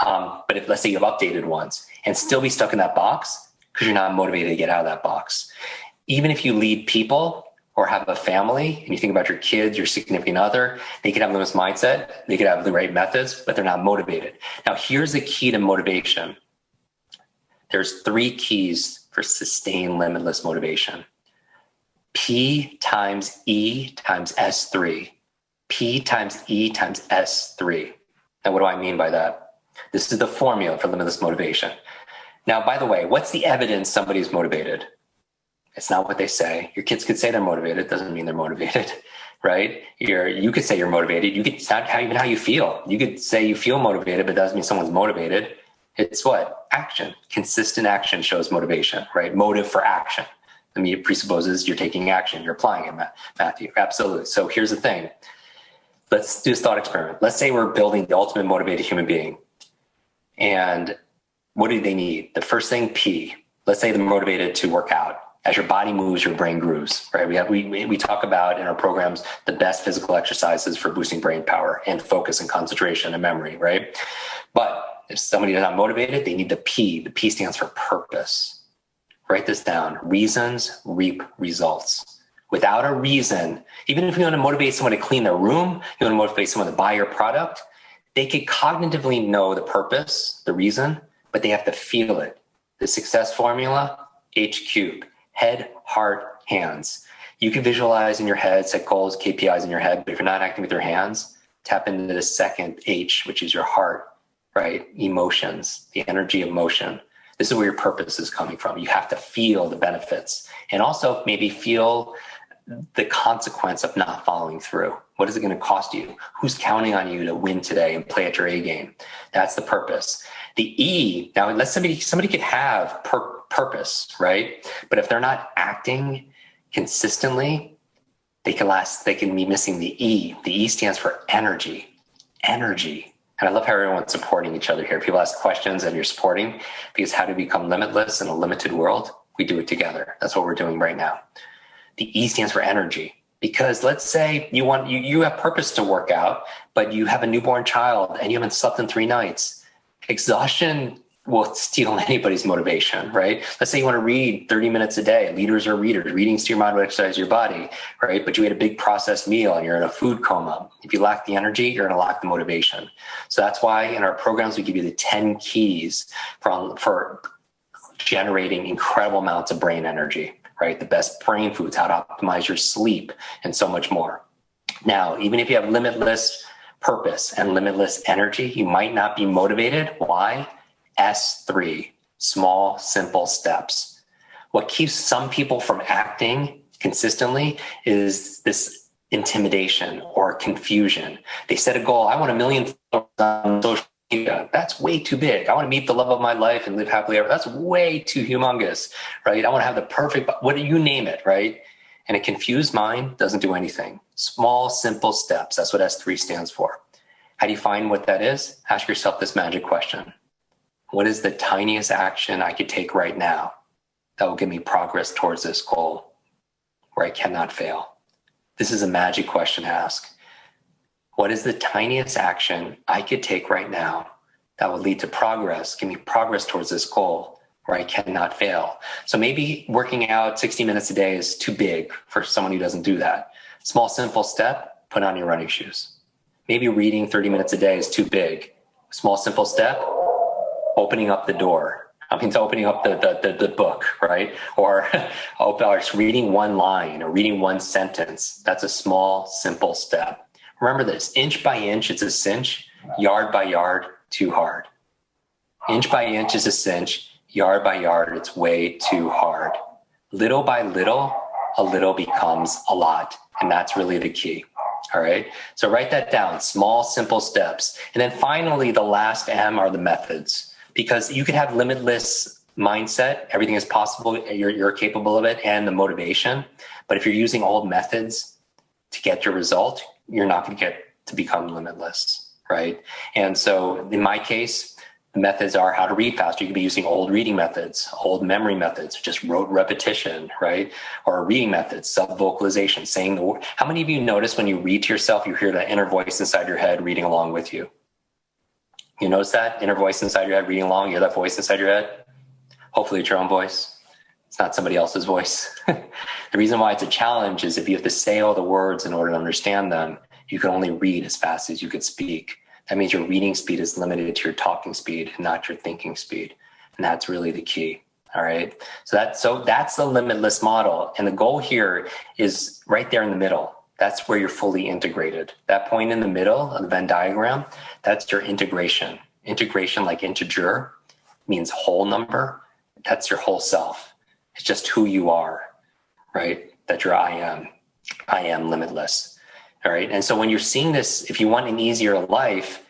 But if, let's say you have updated ones and still be stuck in that box because you're not motivated to get out of that box. Even if you lead people or have a family and you think about your kids, your significant other, they could have limitless mindset, they could have the right methods, but they're not motivated. Now, here's the key to motivation. There's 3 keys for sustained limitless motivation. P times E times S3. P times E times S3. Now, what do I mean by that? This is the formula for limitless motivation. Now, by the way, what's the evidence somebody's motivated? It's not what they say. Your kids could say they're motivated. It doesn't mean they're motivated, right? You could say you're motivated. It's not even how you feel. You could say you feel motivated, but it doesn't mean someone's motivated. It's what? Action. Consistent action shows motivation, right? Motive for action. I mean, it presupposes you're taking action. You're applying it, Matthew. Absolutely. So here's the thing. Let's do this thought experiment. Let's say we're building the ultimate motivated human being. And what do they need? The first thing, P. Let's say they're motivated to work out. As your body moves, your brain grooves, right? We talk about in our programs the best physical exercises for boosting brain power and focus and concentration and memory, right? But if somebody is not motivated, they need the P. The P stands for purpose. Write this down. Reasons reap results. Without a reason, even if you want to motivate someone to clean their room, you want to motivate someone to buy your product, they could cognitively know the purpose, the reason, but they have to feel it. The success formula, H cubed. Head, heart, hands. You can visualize in your head, set goals, KPIs in your head, but if you're not acting with your hands, tap into the second H, which is your heart, right? Emotions, the energy of motion. This is where your purpose is coming from. You have to feel the benefits and also maybe feel the consequence of not following through. What is it going to cost you? Who's counting on you to win today and play at your A game? That's the purpose. The E, now let's somebody could have purpose, right? But if they're not acting consistently, they can be missing the E. The E stands for energy. Energy. And I love how everyone's supporting each other here. People ask questions and you're supporting, because how to become limitless in a limited world? We do it together. That's what we're doing right now. The E stands for energy. Because let's say you have purpose to work out, but you have a newborn child and you haven't slept in 3 nights. Exhaustion will steal anybody's motivation, right? Let's say you want to read 30 minutes a day. Leaders are readers. Readings to your mind will exercise your body, right? But you ate a big processed meal and you're in a food coma. If you lack the energy, you're going to lack the motivation. So that's why in our programs, we give you the 10 keys for generating incredible amounts of brain energy, right? The best brain foods, how to optimize your sleep, and so much more. Now, even if you have limitless purpose and limitless energy, you might not be motivated. Why? S3, small, simple steps. What keeps some people from acting consistently is this intimidation or confusion. They set a goal. I want 1 million followers on social media. That's way too big. I want to meet the love of my life and live happily ever. That's way too humongous, right? I want to have the perfect, what do you name it, right? And a confused mind doesn't do anything. Small, simple steps. That's what S3 stands for. How do you find what that is? Ask yourself this magic question. What is the tiniest action I could take right now that will give me progress towards this goal where I cannot fail? This is a magic question to ask. What is the tiniest action I could take right now that will lead to progress, give me progress towards this goal where I cannot fail? So maybe working out 60 minutes a day is too big for someone who doesn't do that. Small, simple step, put on your running shoes. Maybe reading 30 minutes a day is too big. Small, simple step, opening up the door. Opening up the book, right? Or just reading one line or reading one sentence. That's a small, simple step. Remember this, inch by inch, it's a cinch. Yard by yard, too hard. Inch by inch is a cinch. Yard by yard, it's way too hard. Little by little, a little becomes a lot. And that's really the key. All right. So write that down, small, simple steps. And then finally, the last M are the methods. Because you can have limitless mindset, everything is possible, you're capable of it, and the motivation. But if you're using old methods to get your result, you're not going to get to become limitless, right? And so in my case, The methods are how to read faster. You could be using old reading methods, old memory methods, just rote repetition, right? Or reading methods, sub vocalization, saying the word. How many of you notice when you read to yourself, you hear that inner voice inside your head reading along with you? You notice that inner voice inside your head reading along? You hear that voice inside your head? Hopefully it's your own voice. It's not somebody else's voice. The reason why it's a challenge is if you have to say all the words in order to understand them, you can only read as fast as you could speak. That means your reading speed is limited to your talking speed and not your thinking speed. And that's really the key. All right. So that's the limitless model. And the goal here is right there in the middle. That's where you're fully integrated. That point in the middle of the Venn diagram, that's your integration. Integration, like integer, means whole number. That's your whole self. It's just who you are, right? That you're I am limitless. All right. And so when you're seeing this, if you want an easier life,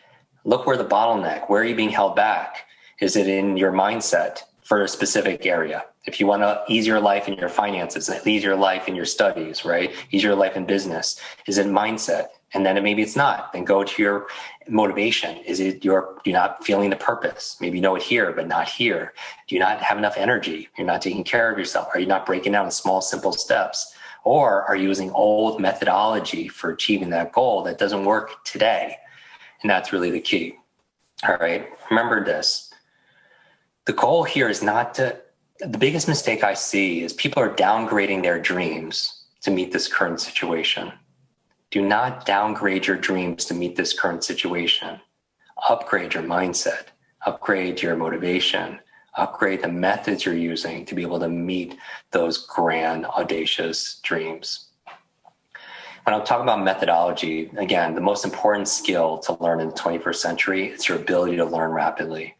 look where the bottleneck, where are you being held back? Is it in your mindset for a specific area? If you want an easier life in your finances, an easier life in your studies, right? Easier life in business, is it mindset? And then maybe it's not. Then go to your motivation. Is it you're not feeling the purpose? Maybe you know it here, but not here. Do you not have enough energy? You're not taking care of yourself. Are you not breaking down in small, simple steps? Or are you using old methodology for achieving that goal that doesn't work today? And that's really the key. All right. Remember this. The goal here is not to, the biggest mistake I see is people are downgrading their dreams to meet this current situation. Do not downgrade your dreams to meet this current situation. Upgrade your mindset, upgrade your motivation, upgrade the methods you're using to be able to meet those grand, audacious dreams. When I'm talking about methodology, again, the most important skill to learn in the 21st century is your ability to learn rapidly.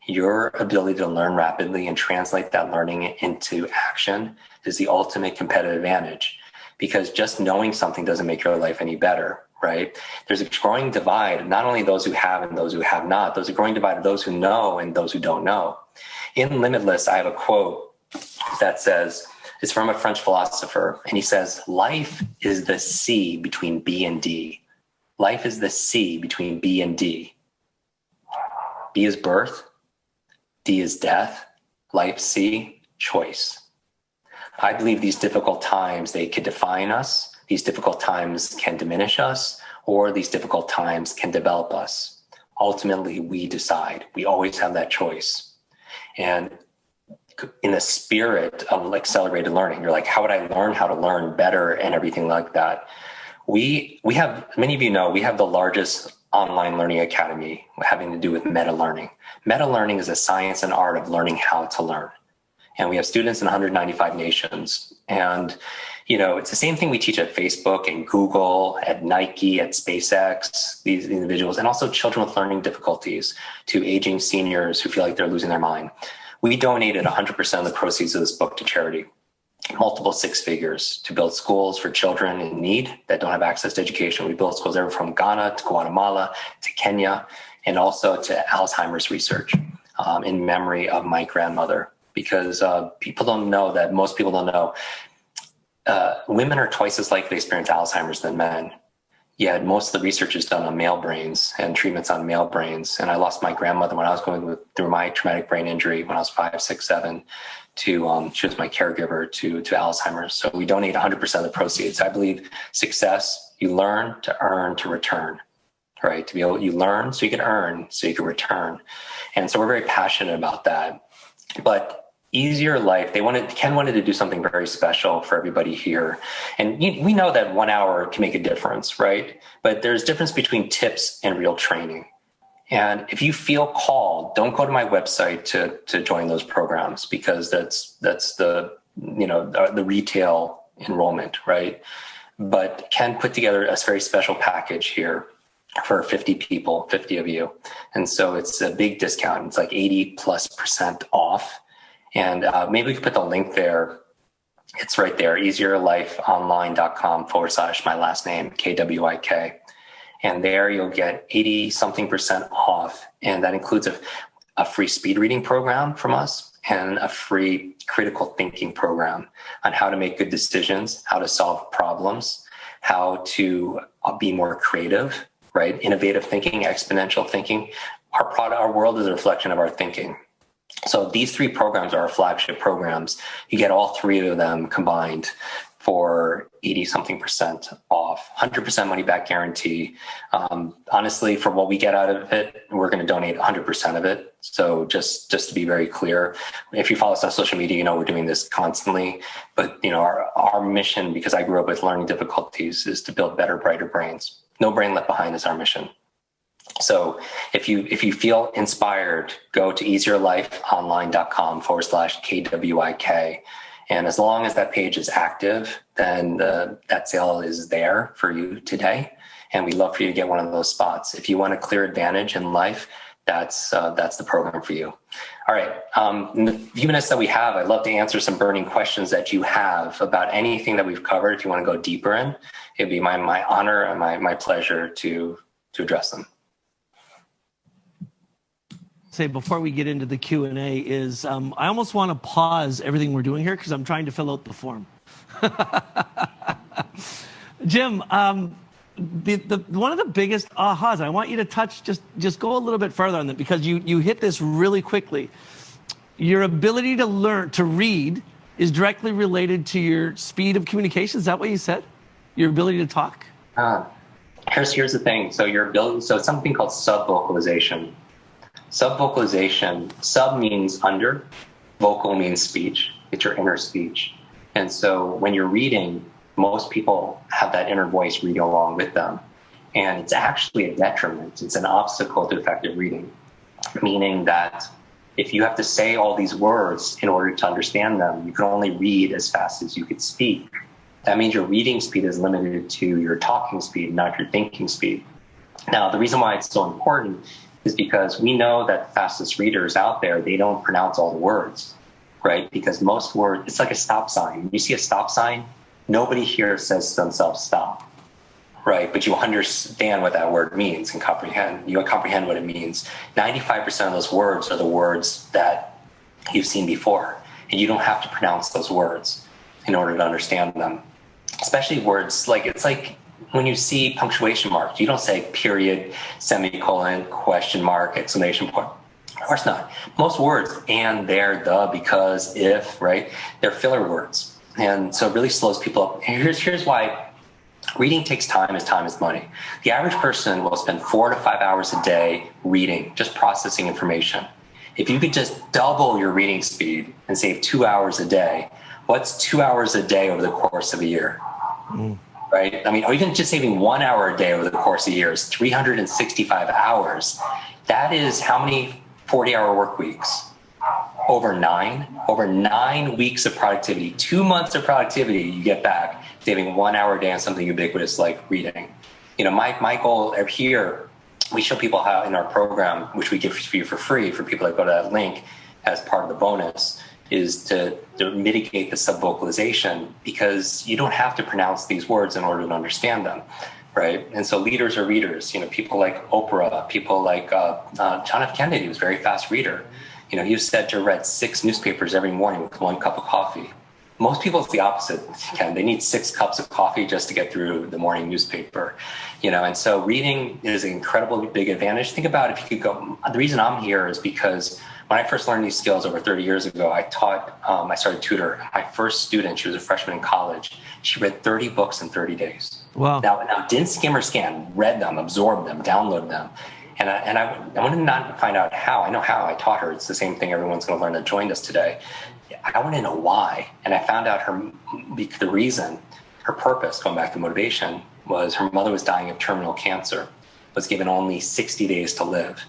Your ability to learn rapidly and translate that learning into action is the ultimate competitive advantage, because just knowing something doesn't make your life any better, right? There's a growing divide, not only those who have and those who have not. There's a growing divide of those who know and those who don't know. In Limitless, I have a quote that says, it's from a French philosopher, and he says, life is the C between B and D. Life is the C between B and D. B is birth, D is death, life C, choice. I believe these difficult times, they could define us. These difficult times can diminish us, or these difficult times can develop us. Ultimately, we decide. We always have that choice. And in the spirit of accelerated learning, you're like, how would I learn how to learn better and everything like that? We have, many of you know, we have the largest online learning academy having to do with meta learning. Meta learning is a science and art of learning how to learn. And we have students in 195 nations. And, you know, it's the same thing we teach at Facebook and Google, at Nike, at SpaceX, these individuals, and also children with learning difficulties, to aging seniors who feel like they're losing their mind. We donated 100% of the proceeds of this book to charity, multiple six figures, to build schools for children in need that don't have access to education. We built schools everywhere from Ghana to Guatemala to Kenya, and also to Alzheimer's research in memory of my grandmother. Because people don't know that, most people don't know, women are twice as likely to experience Alzheimer's than men. Yet most of the research is done on male brains and treatments on male brains. And I lost my grandmother when I was going through my traumatic brain injury when I was 5, 6, 7 to, she was my caregiver to Alzheimer's. So we donate 100% of the proceeds. I believe success, you learn to earn to return, right? To be able, you learn so you can earn so you can return. And so we're very passionate about that. But easier life, Ken wanted to do something very special for everybody here. And we know that 1 hour can make a difference, right? But there's difference between tips and real training. And if you feel called, don't go to my website to join those programs, because that's the, you know, the retail enrollment, right? But Ken put together a very special package here for 50 people, 50 of you. And so it's a big discount. It's like 80+% off. And maybe we could put the link there. It's right there, easierlifeonline.com/my last name, KWIK. And there you'll get 80-something% off. And that includes a free speed reading program from us and a free critical thinking program on how to make good decisions, how to solve problems, how to be more creative, right? Innovative thinking, exponential thinking. our world is a reflection of our thinking. So these 3 programs are our flagship programs. You get all 3 of them combined for 80-something% off, 100% money back guarantee. Honestly, for what we get out of it, we're going to donate 100% of it. So just to be very clear, if you follow us on social media, you know we're doing this constantly. But our mission, because I grew up with learning difficulties, is to build better, brighter brains. No brain left behind is our mission. So if you feel inspired, go to easierlifeonline.com/KWIK. And as long as that page is active, then that sale is there for you today. And we'd love for you to get one of those spots. If you want a clear advantage in life, that's the program for you. All right. In the few minutes that we have, I'd love to answer some burning questions that you have about anything that we've covered. If you want to go deeper in, it'd be my honor and my pleasure to address them. Say before we get into the Q&A is I almost want to pause everything we're doing here because I'm trying to fill out the form. Jim, one of the biggest ahas, I want you to touch, just go a little bit further on that because you hit this really quickly. Your ability to learn, to read is directly related to your speed of communication. Is that what you said? Your ability to talk? Here's the thing. So it's something called sub vocalization. Sub vocalization, sub means under, vocal means speech. It's your inner speech. And so when you're reading, most people have that inner voice reading along with them. And it's actually a detriment. It's an obstacle to effective reading, meaning that if you have to say all these words in order to understand them, you can only read as fast as you could speak. That means your reading speed is limited to your talking speed, not your thinking speed. Now, the reason why it's so important is because we know that the fastest readers out there, they don't pronounce all the words, right? Because most words, it's like a stop sign. When you see a stop sign, nobody here says to themselves, stop, right? But you understand what that word means and comprehend. You comprehend what it means. 95% of those words are the words that you've seen before, and you don't have to pronounce those words in order to understand them. Especially words like, it's like, when you see punctuation marks, you don't say period, semicolon, question mark, exclamation point. Of course not. Most words, and, there, the, because, if, right? They're filler words. And so it really slows people up. And here's why reading takes time is money. The average person will spend 4 to 5 hours a day reading, just processing information. If you could just double your reading speed and save 2 hours a day, what's 2 hours a day over the course of a year? Right? I mean, or even just saving 1 hour a day over the course of a year is 365 hours. That is how many 40-hour work weeks? Over 9 weeks of productivity, 2 months of productivity you get back, saving 1 hour a day on something ubiquitous like reading. My goal here, we show people how in our program, which we give for you for free for people that go to that link as part of the bonus, is to mitigate the subvocalization, because you don't have to pronounce these words in order to understand them, right? And so leaders are readers. People like Oprah, people like John F. Kennedy was a very fast reader. He was said to have read 6 newspapers every morning with 1 cup of coffee. Most people, it's the opposite, Ken. They need 6 cups of coffee just to get through the morning newspaper. And so reading is an incredibly big advantage. Think about if you could go, the reason I'm here is because when I first learned these skills over 30 years ago, I started tutor. My first student, she was a freshman in college. She read 30 books in 30 days. Wow. Now didn't skim or scan, read them, absorbed them, downloaded them. And I wanted to not find out how. I know how. I taught her. It's the same thing everyone's going to learn that joined us today. I want to know why. And I found out the reason, her purpose, going back to motivation, was her mother was dying of terminal cancer, was given only 60 days to live.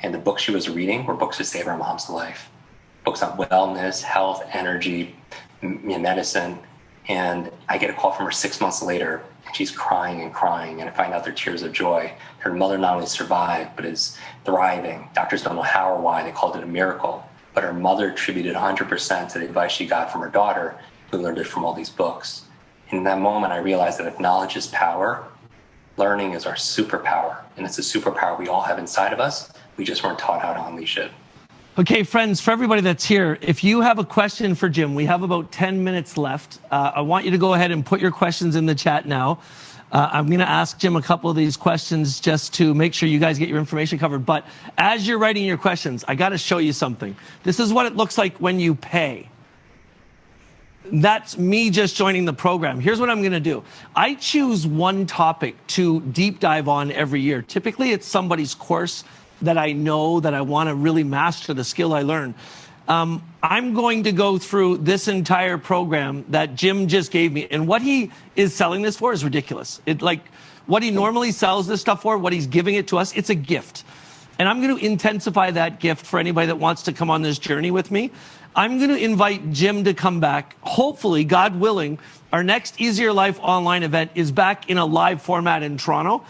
And the books she was reading were books to save her mom's life. Books on wellness, health, energy, medicine. And I get a call from her 6 months later. She's crying and crying, and I find out they're tears of joy. Her mother not only survived, but is thriving. Doctors don't know how or why. They called it a miracle. But her mother attributed 100% to the advice she got from her daughter, who learned it from all these books. In that moment, I realized that if knowledge is power, learning is our superpower. And it's a superpower we all have inside of us. We just weren't taught how to unleash it. Okay, friends, for everybody that's here, if you have a question for Jim, we have about 10 minutes left. I want you to go ahead and put your questions in the chat now. I'm going to ask Jim a couple of these questions just to make sure you guys get your information covered. But as you're writing your questions, I got to show you something. This is what it looks like when you pay. That's me just joining the program. Here's what I'm going to do. I choose one topic to deep dive on every year. Typically, it's somebody's course that I know that I want to really master the skill I learn. I'm going to go through this entire program that Jim just gave me. And what he is selling this for is ridiculous. What he normally sells this stuff for, what he's giving it to us, it's a gift. And I'm going to intensify that gift for anybody that wants to come on this journey with me. I'm going to invite Jim to come back. Hopefully, God willing, our next Easier Life online event is back in a live format in Toronto.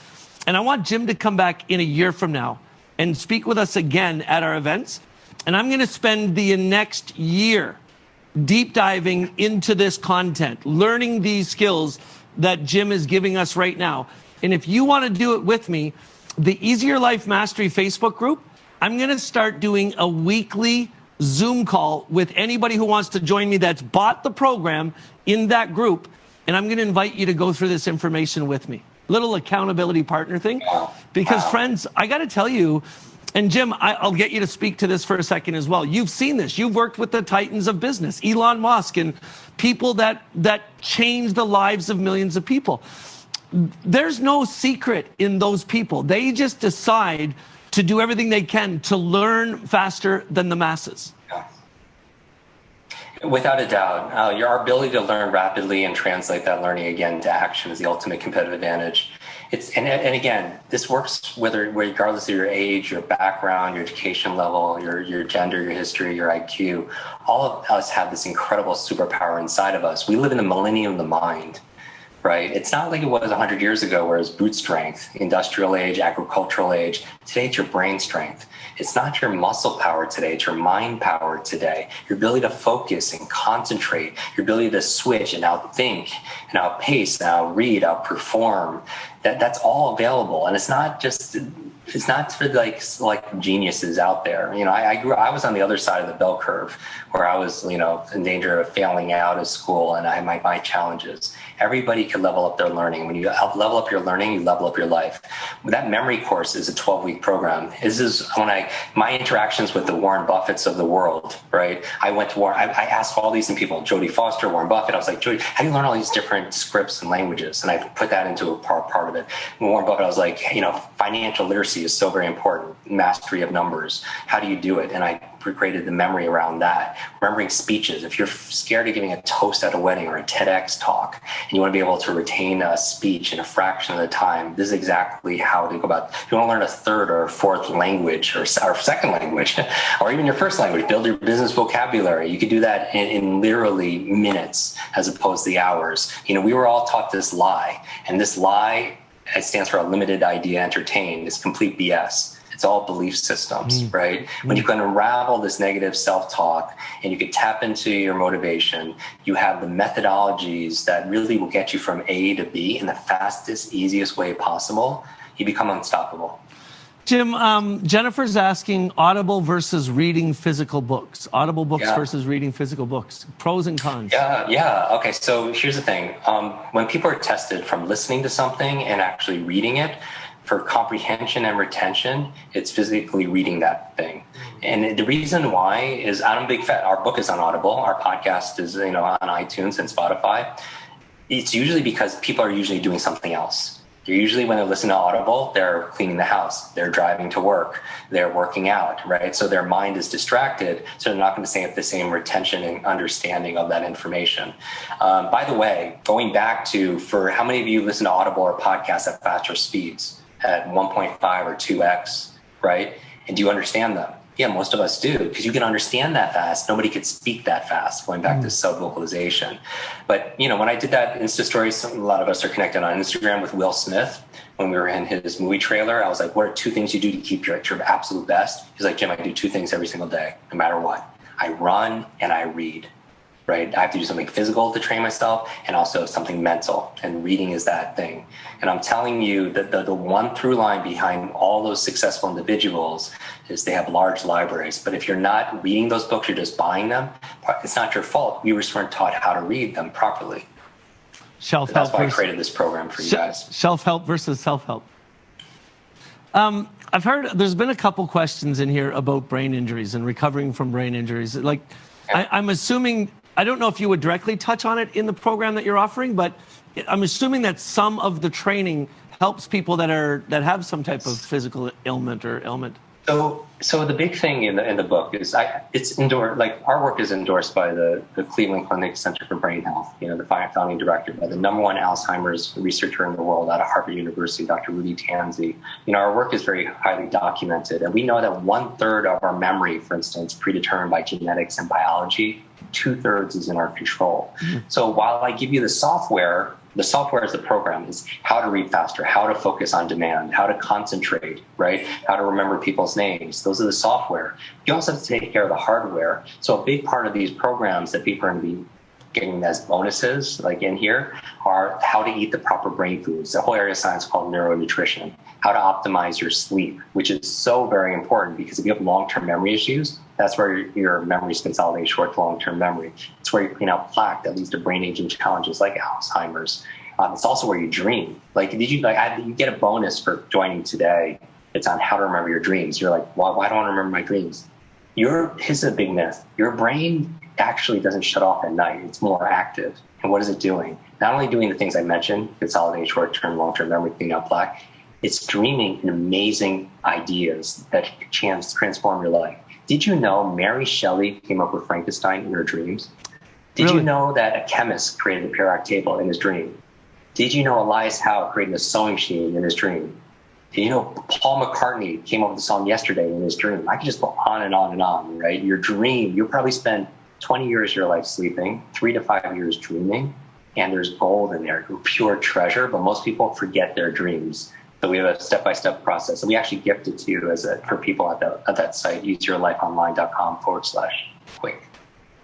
And I want Jim to come back in a year from now and speak with us again at our events. And I'm going to spend the next year deep diving into this content, learning these skills that Jim is giving us right now. And if you want to do it with me, the Easier Life Mastery Facebook group, I'm going to start doing a weekly Zoom call with anybody who wants to join me that's bought the program in that group. And I'm going to invite you to go through this information with me. Little accountability partner thing. Because friends, I got to tell you, and Jim, I'll get you to speak to this for a second as well. You've seen this. You've worked with the titans of business, Elon Musk, and people that change the lives of millions of people. There's no secret in those people. They just decide to do everything they can to learn faster than the masses. Without a doubt, our ability to learn rapidly and translate that learning again to action is the ultimate competitive advantage. And again, this works regardless of your age, your background, your education level, your gender, your history, your IQ. All of us have this incredible superpower inside of us. We live in the millennium of the mind, right? It's not like it was 100 years ago where it was brute strength, industrial age, agricultural age. Today, it's your brain strength. It's not your muscle power today, it's your mind power today. Your ability to focus and concentrate, your ability to switch and outthink and outpace and outread, outperform. That's all available. And it's not for like geniuses out there. I was on the other side of the bell curve where I was, in danger of failing out of school, and I had my challenges. Everybody could level up their learning. When you level up your learning, you level up your life. That memory course is a 12-week program. This is my interactions with the Warren Buffetts of the world, right? I went to I asked all these people, Jodie Foster, Warren Buffett. I was like, Jodie, how do you learn all these different scripts and languages? And I put that into a part of it. With Warren Buffett, I was like, financial literacy is so very important. Mastery of numbers. How do you do it? And I created the memory around that. Remembering speeches. If you're scared of giving a toast at a wedding or a TEDx talk, and you want to be able to retain a speech in a fraction of the time, this is exactly how to go about. If you want to learn a third or fourth language or second language, or even your first language, build your business vocabulary. You could do that in literally minutes as opposed to the hours. We were all taught this lie, and this lie, it stands for a limited idea entertained, is complete BS. It's all belief systems, right? When you can unravel this negative self-talk and you can tap into your motivation, you have the methodologies that really will get you from A to B in the fastest, easiest way possible. You become unstoppable. Jim, Jennifer's asking Audible versus reading physical books. Audible books versus reading physical books. Pros and cons. Yeah. Okay, so here's the thing. When people are tested from listening to something and actually reading it, for comprehension and retention, it's physically reading that thing. And the reason why is I'm a big fan. Our book is on Audible. Our podcast is on iTunes and Spotify. It's usually because people are usually doing something else. They're usually, when they listen to Audible, they're cleaning the house, they're driving to work, they're working out, right? So their mind is distracted, so they're not going to have the same retention and understanding of that information. By the way, going back to, for how many of you listen to Audible or podcasts at faster speeds? At 1.5 or 2x, right? And do you understand them? Yeah, most of us do, because you can understand that fast. Nobody could speak that fast, going back to Sub Vocalization. But, when I did that Insta story, a lot of us are connected on Instagram with Will Smith. When we were in his movie trailer, I was like, what are 2 things you do to keep your absolute best? He's like, Jim, I do 2 things every single day, no matter what. I run and I read. Right? I have to do something physical to train myself and also something mental. And reading is that thing. And I'm telling you that the one through line behind all those successful individuals is they have large libraries. But if you're not reading those books, you're just buying them, it's not your fault. We just weren't taught how to read them properly. That's why I created this program for you guys. Self-help versus self-help. I've heard there's been a couple questions in here about brain injuries and recovering from brain injuries. Like, I'm assuming, I don't know if you would directly touch on it in the program that you're offering, but I'm assuming that some of the training helps people that have some type of physical ailment or ailment. So the big thing in the book is it's endorsed, like our work is endorsed by the Cleveland Clinic Center for Brain Health, the founding director, by the #1 Alzheimer's researcher in the world out of Harvard University, Dr. Rudy Tanzi. Our work is very highly documented, and we know that 1/3 of our memory, for instance, predetermined by genetics and biology, 2/3 is in our control. Mm-hmm. So while I give you the software is the program, is how to read faster, how to focus on demand, how to concentrate, right? How to remember people's names. Those are the software. You also have to take care of the hardware. So a big part of these programs that people are going to be getting as bonuses, like in here, are how to eat the proper brain foods. The whole area of science called neuronutrition, how to optimize your sleep, which is so very important because if you have long-term memory issues, that's where your memories consolidate short to long-term memory. It's where you clean out plaque that leads to brain aging challenges like Alzheimer's. It's also where you dream. Like, you get a bonus for joining today. It's on how to remember your dreams. You're like, well, why don't I remember my dreams? Here's a big myth. Your brain actually doesn't shut off at night. It's more active. And what is it doing? Not only doing the things I mentioned, consolidating short-term, long-term memory, clean out plaque, it's dreaming in amazing ideas that can transform your life. Did you know Mary Shelley came up with Frankenstein in her dreams? Did you know that a chemist created the periodic table in his dream? Did you know Elias Howe created a sewing machine in his dream? Did you know Paul McCartney came up with the song Yesterday in his dream? I could just go on and on and on, right? Your dream, you'll probably spend 20 years of your life sleeping, 3 to 5 years dreaming, and there's gold in there, pure treasure, but most people forget their dreams. So we have a step-by-step process, and we actually gift it to you for people at that site, useyourlifeonline.com/Kwik.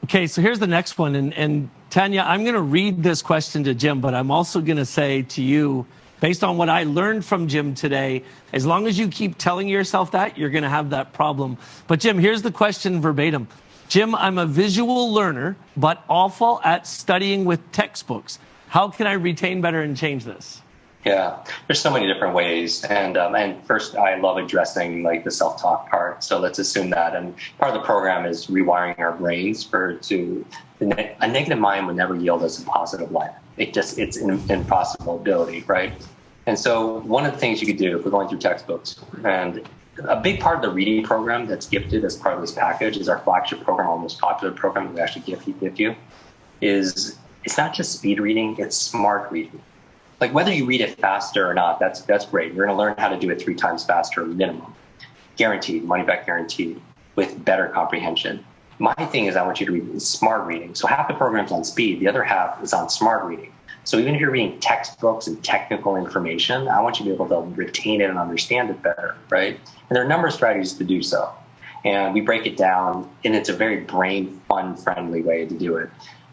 Okay, so here's the next one. And Tanya, I'm going to read this question to Jim, but I'm also going to say to you, based on what I learned from Jim today, as long as you keep telling yourself that, you're going to have that problem. But Jim, here's the question verbatim. Jim, I'm a visual learner, but awful at studying with textbooks. How can I retain better and change this? Yeah, there's so many different ways. And first, I love addressing like the self-talk part. So let's assume that. And part of the program is rewiring our brains a negative mind would never yield us a positive life. It's an impossibility, right? And so one of the things you could do if we're going through textbooks, and a big part of the reading program that's gifted as part of this package is our flagship program, our most popular program that we actually gift you, is it's not just speed reading, it's smart reading. Like whether you read it faster or not, that's great. You're going to learn how to do it 3 times faster minimum. Guaranteed, money back guaranteed, with better comprehension. My thing is I want you to read smart reading. So half the program's on speed, the other half is on smart reading. So even if you're reading textbooks and technical information, I want you to be able to retain it and understand it better, right? And there are a number of strategies to do so. And we break it down, and it's a very brain fun-friendly way to do it.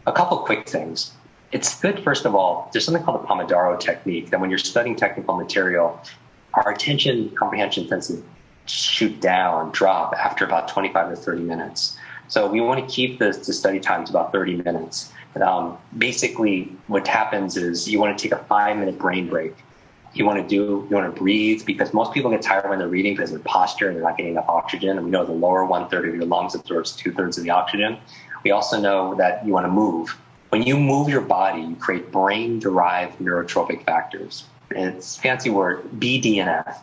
A couple quick things. It's good, first of all, there's something called the Pomodoro Technique, that when you're studying technical material, our attention comprehension tends to drop after about 25 to 30 minutes. So we want to keep the study time to about 30 minutes. Basically, what happens is you want to take a 5-minute brain break. You want to breathe, because most people get tired when they're reading because of their posture and they're not getting enough oxygen. And we know the lower 1/3 of your lungs absorbs 2/3 of the oxygen. We also know that you want to move. When you move your body, you create brain-derived neurotrophic factors. It's a fancy word, BDNF.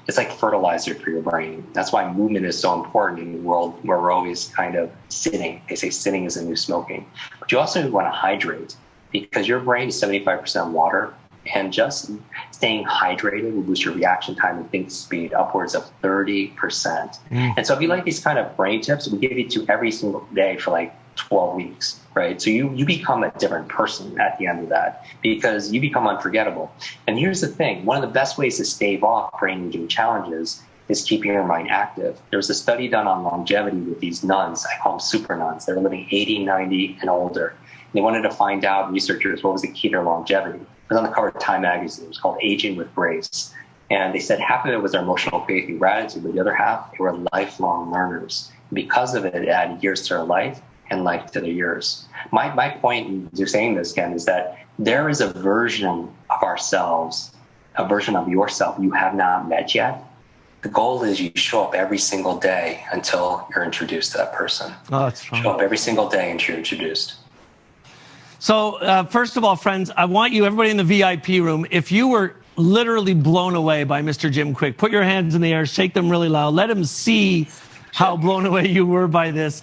It's like fertilizer for your brain. That's why movement is so important in a world where we're always kind of sitting. They say sitting is the new smoking. But you also want to hydrate, because your brain is 75% water, and just staying hydrated will boost your reaction time and think speed upwards of 30%. And so if you like these kind of brain tips, we give you to every single day for like 12 weeks, right? So you become a different person at the end of that, because you become unforgettable. And here's the thing. One of the best ways to stave off brain-aging challenges is keeping your mind active. There was a study done on longevity with these nuns. I call them super nuns. They were living 80, 90, and older. And they wanted to find out, researchers, what was the key to their longevity. It was on the cover of Time magazine. It was called Aging with Grace. And they said half of it was their emotional faith and gratitude, but the other half, they were lifelong learners. And because of it, it added years to their life and life to their years. My point in saying this, Ken, is that there is a version of ourselves, a version of yourself you have not met yet. The goal is you show up every single day until you're introduced to that person. Oh, that's fun. Show up every single day until you're introduced. So first of all, friends, I want you, everybody in the VIP room, if you were literally blown away by Mr. Jim Kwik, put your hands in the air, shake them really loud. Let him see how blown away you were by this.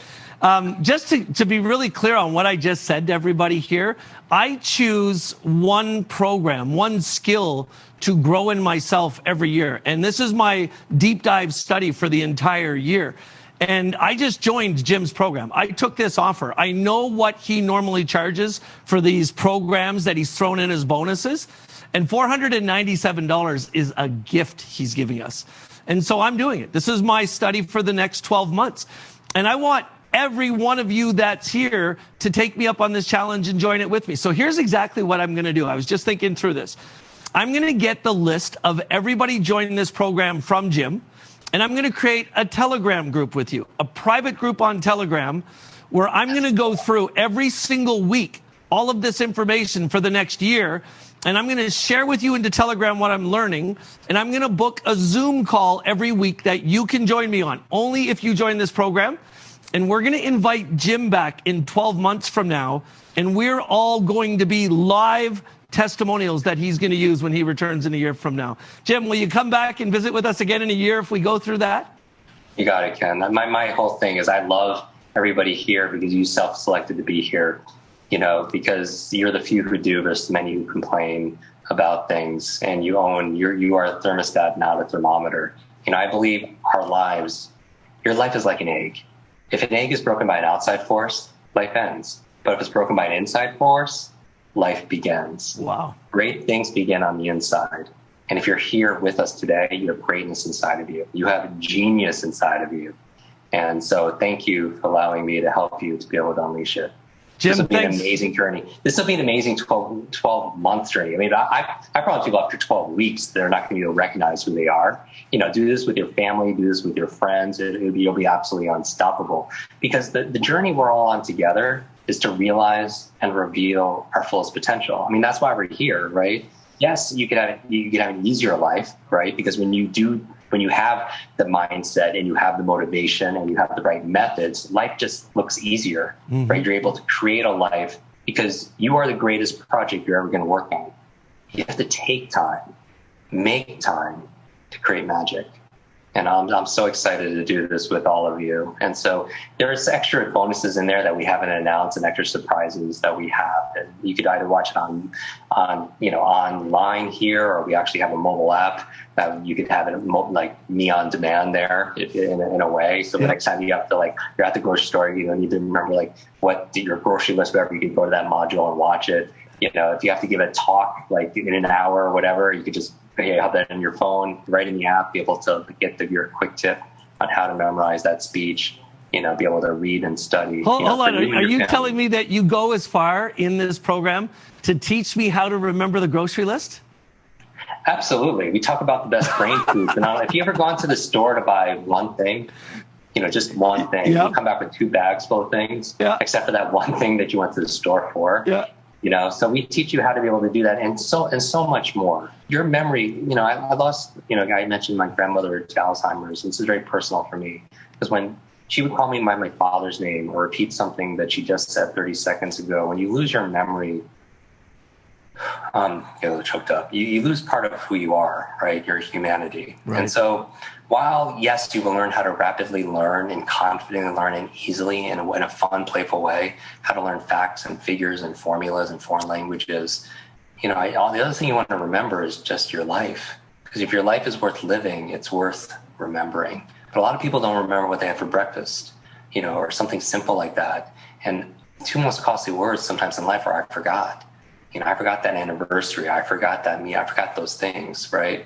Just to be really clear on what I just said to everybody here, I choose one program, one skill to grow in myself every year. And this is my deep dive study for the entire year. And I just joined Jim's program. I took this offer. I know what he normally charges for these programs that he's thrown in as bonuses. And $497 is a gift he's giving us. And so I'm doing it. This is my study for the next 12 months. And I want every one of you that's here to take me up on this challenge and join it with me. So here's exactly what I'm going to do. I was just thinking through this. I'm going to get the list of everybody joining this program from Jim, and I'm going to create a Telegram group with you, a private group on Telegram, where I'm going to go through every single week all of this information for the next year, and I'm going to share with you into Telegram what I'm learning, and I'm going to book a Zoom call every week that you can join me on, only if you join this program. And we're going to invite Jim back in 12 months from now, and we're all going to be live testimonials that he's going to use when he returns in a year from now. Jim, will you come back and visit with us again in a year if we go through that? You got it, Ken. My whole thing is I love everybody here because you self-selected to be here, because you're the few who do versus many who complain about things, and you are a thermostat, not a thermometer. I believe your life is like an egg. If an egg is broken by an outside force, life ends. But if it's broken by an inside force, life begins. Wow. Great things begin on the inside. And if you're here with us today, you have greatness inside of you. You have genius inside of you. And so thank you for allowing me to help you to be able to unleash it. Jim, this will be thanks. an amazing journey. This will be an amazing 12-month journey. I mean, I probably people after 12 weeks, they're not going to be able to recognize who they are. Do this with your family, do this with your friends. You'll be absolutely unstoppable. Because the journey we're all on together is to realize and reveal our fullest potential. I mean, that's why we're here, right? Yes, you could have an easier life, right? Because when you have the mindset and you have the motivation and you have the right methods, life just looks easier, right? You're able to create a life because you are the greatest project you're ever going to work on. You have to take time, make time to create magic. And I'm so excited to do this with all of you. And so there's extra bonuses in there that we haven't announced and extra surprises that we have. And you could either watch it online here, or we actually have a mobile app that you could have it like me on demand there in a way. So the next time you have to you're at the grocery store, you don't need to remember what your grocery list, whatever, you can go to that module and watch it. If you have to give a talk in an hour or whatever, you could just have that in your phone, right in the app, be able to get your quick tip on how to memorize that speech, be able to read and study. Hold on. Are you telling me that you go as far in this program to teach me how to remember the grocery list? Absolutely. We talk about the best brain foods. And if you ever gone to the store to buy one thing, just one thing, you come back with 2 bags full of things, except for that one thing that you went to the store for. So we teach you how to be able to do that and so much more. Your memory, I lost, I mentioned my grandmother to Alzheimer's. This is very personal for me because when she would call me by my father's name or repeat something that she just said 30 seconds ago, when you lose your memory, get a little choked up. You lose part of who you are, right? Your humanity. Right. And so while, yes, you will learn how to rapidly learn and confidently learn and easily in a fun, playful way, how to learn facts and figures and formulas and foreign languages, the other thing you want to remember is just your life. Because if your life is worth living, it's worth remembering. But a lot of people don't remember what they had for breakfast, or something simple like that. And 2 most costly words sometimes in life are I forgot. I forgot that anniversary. I forgot that I forgot those things, right?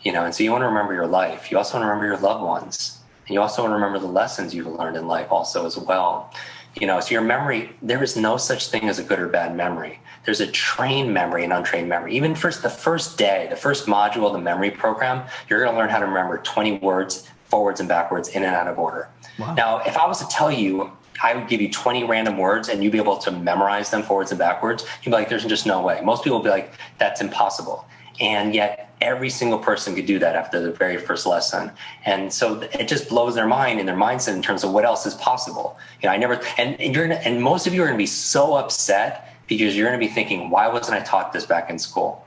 And so you want to remember your life. You also want to remember your loved ones. And you also want to remember the lessons you've learned in life also as well. So your memory, there is no such thing as a good or bad memory. There's a trained memory and untrained memory. Even the first day, the first module of the memory program, you're going to learn how to remember 20 words, forwards and backwards, in and out of order. Wow. Now, if I was to tell you I would give you 20 random words and you'd be able to memorize them forwards and backwards, you'd be like, there's just no way. Most people would be like, that's impossible. And yet every single person could do that after the very first lesson. And so it just blows their mind and their mindset in terms of what else is possible. You know, and most of you are going to be so upset because you're going to be thinking, why wasn't I taught this back in school?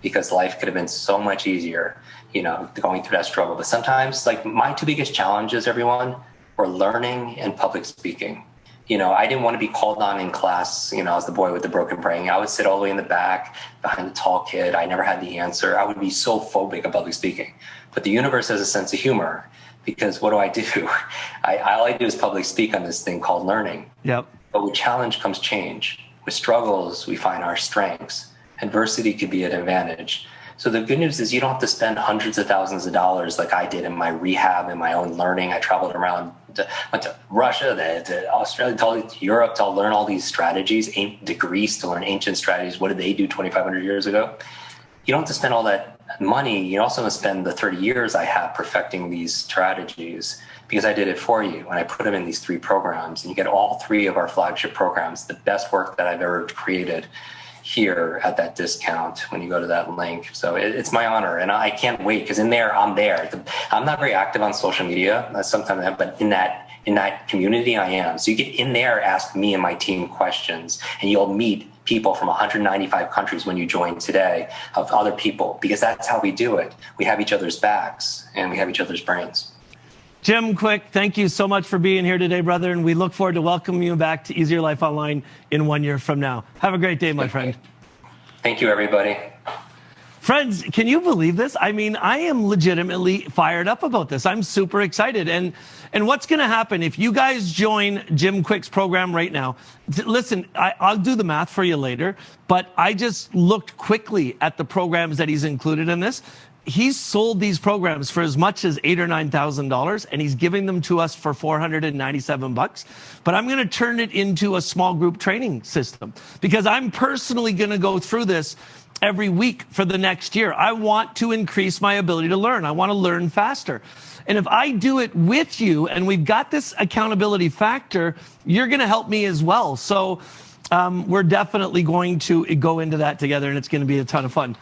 Because life could have been so much easier, you know, going through that struggle. But sometimes, like, my two biggest challenges, everyone, were learning and public speaking. You know, I didn't want to be called on in class, you know, as the boy with the broken brain. I would sit all the way in the back behind the tall kid. I never had the answer. I would be so phobic of public speaking. But the universe has a sense of humor, because what do? All I do is public speak on this thing called learning. Yep. But with challenge comes change. With struggles, we find our strengths. Adversity could be an advantage. So the good news is you don't have to spend hundreds of thousands of dollars like I did in my rehab and my own learning. I traveled around, went to Russia, to Australia, to Europe to learn all these strategies, to Greece to learn ancient strategies. What did they do 2,500 years ago? You don't have to spend all that money. You also have to spend the 30 years I have perfecting these strategies, because I did it for you. And I put them in these 3 programs, and you get all 3 of our flagship programs, the best work that I've ever created, here at that discount when you go to that link. So it's my honor, and I can't wait, because in there, I'm there. I'm not very active on social media sometimes, but in that community I am. So you get in there, ask me and my team questions, and you'll meet people from 195 countries when you join today, of other people, because that's how we do it. We have each other's backs and we have each other's brains. Jim Kwik, thank you so much for being here today, brother, and we look forward to welcoming you back to Easier Life Online in 1 year from now. Have a great day, my friend. Thank you, everybody. Friends, can you believe this? I mean, I am legitimately fired up about this. I'm super excited. And what's going to happen if you guys join Jim Kwik's program right now? Listen, I'll do the math for you later, but I just looked quickly at the programs that he's included in this. He's sold these programs for as much as $8,000 or $9,000, and he's giving them to us for $497. But I'm going to turn it into a small group training system, because I'm personally going to go through this every week for the next year. I want to increase my ability to learn. I want to learn faster. And if I do it with you, and we've got this accountability factor, you're going to help me as well. So we're definitely going to go into that together, and it's going to be a ton of fun.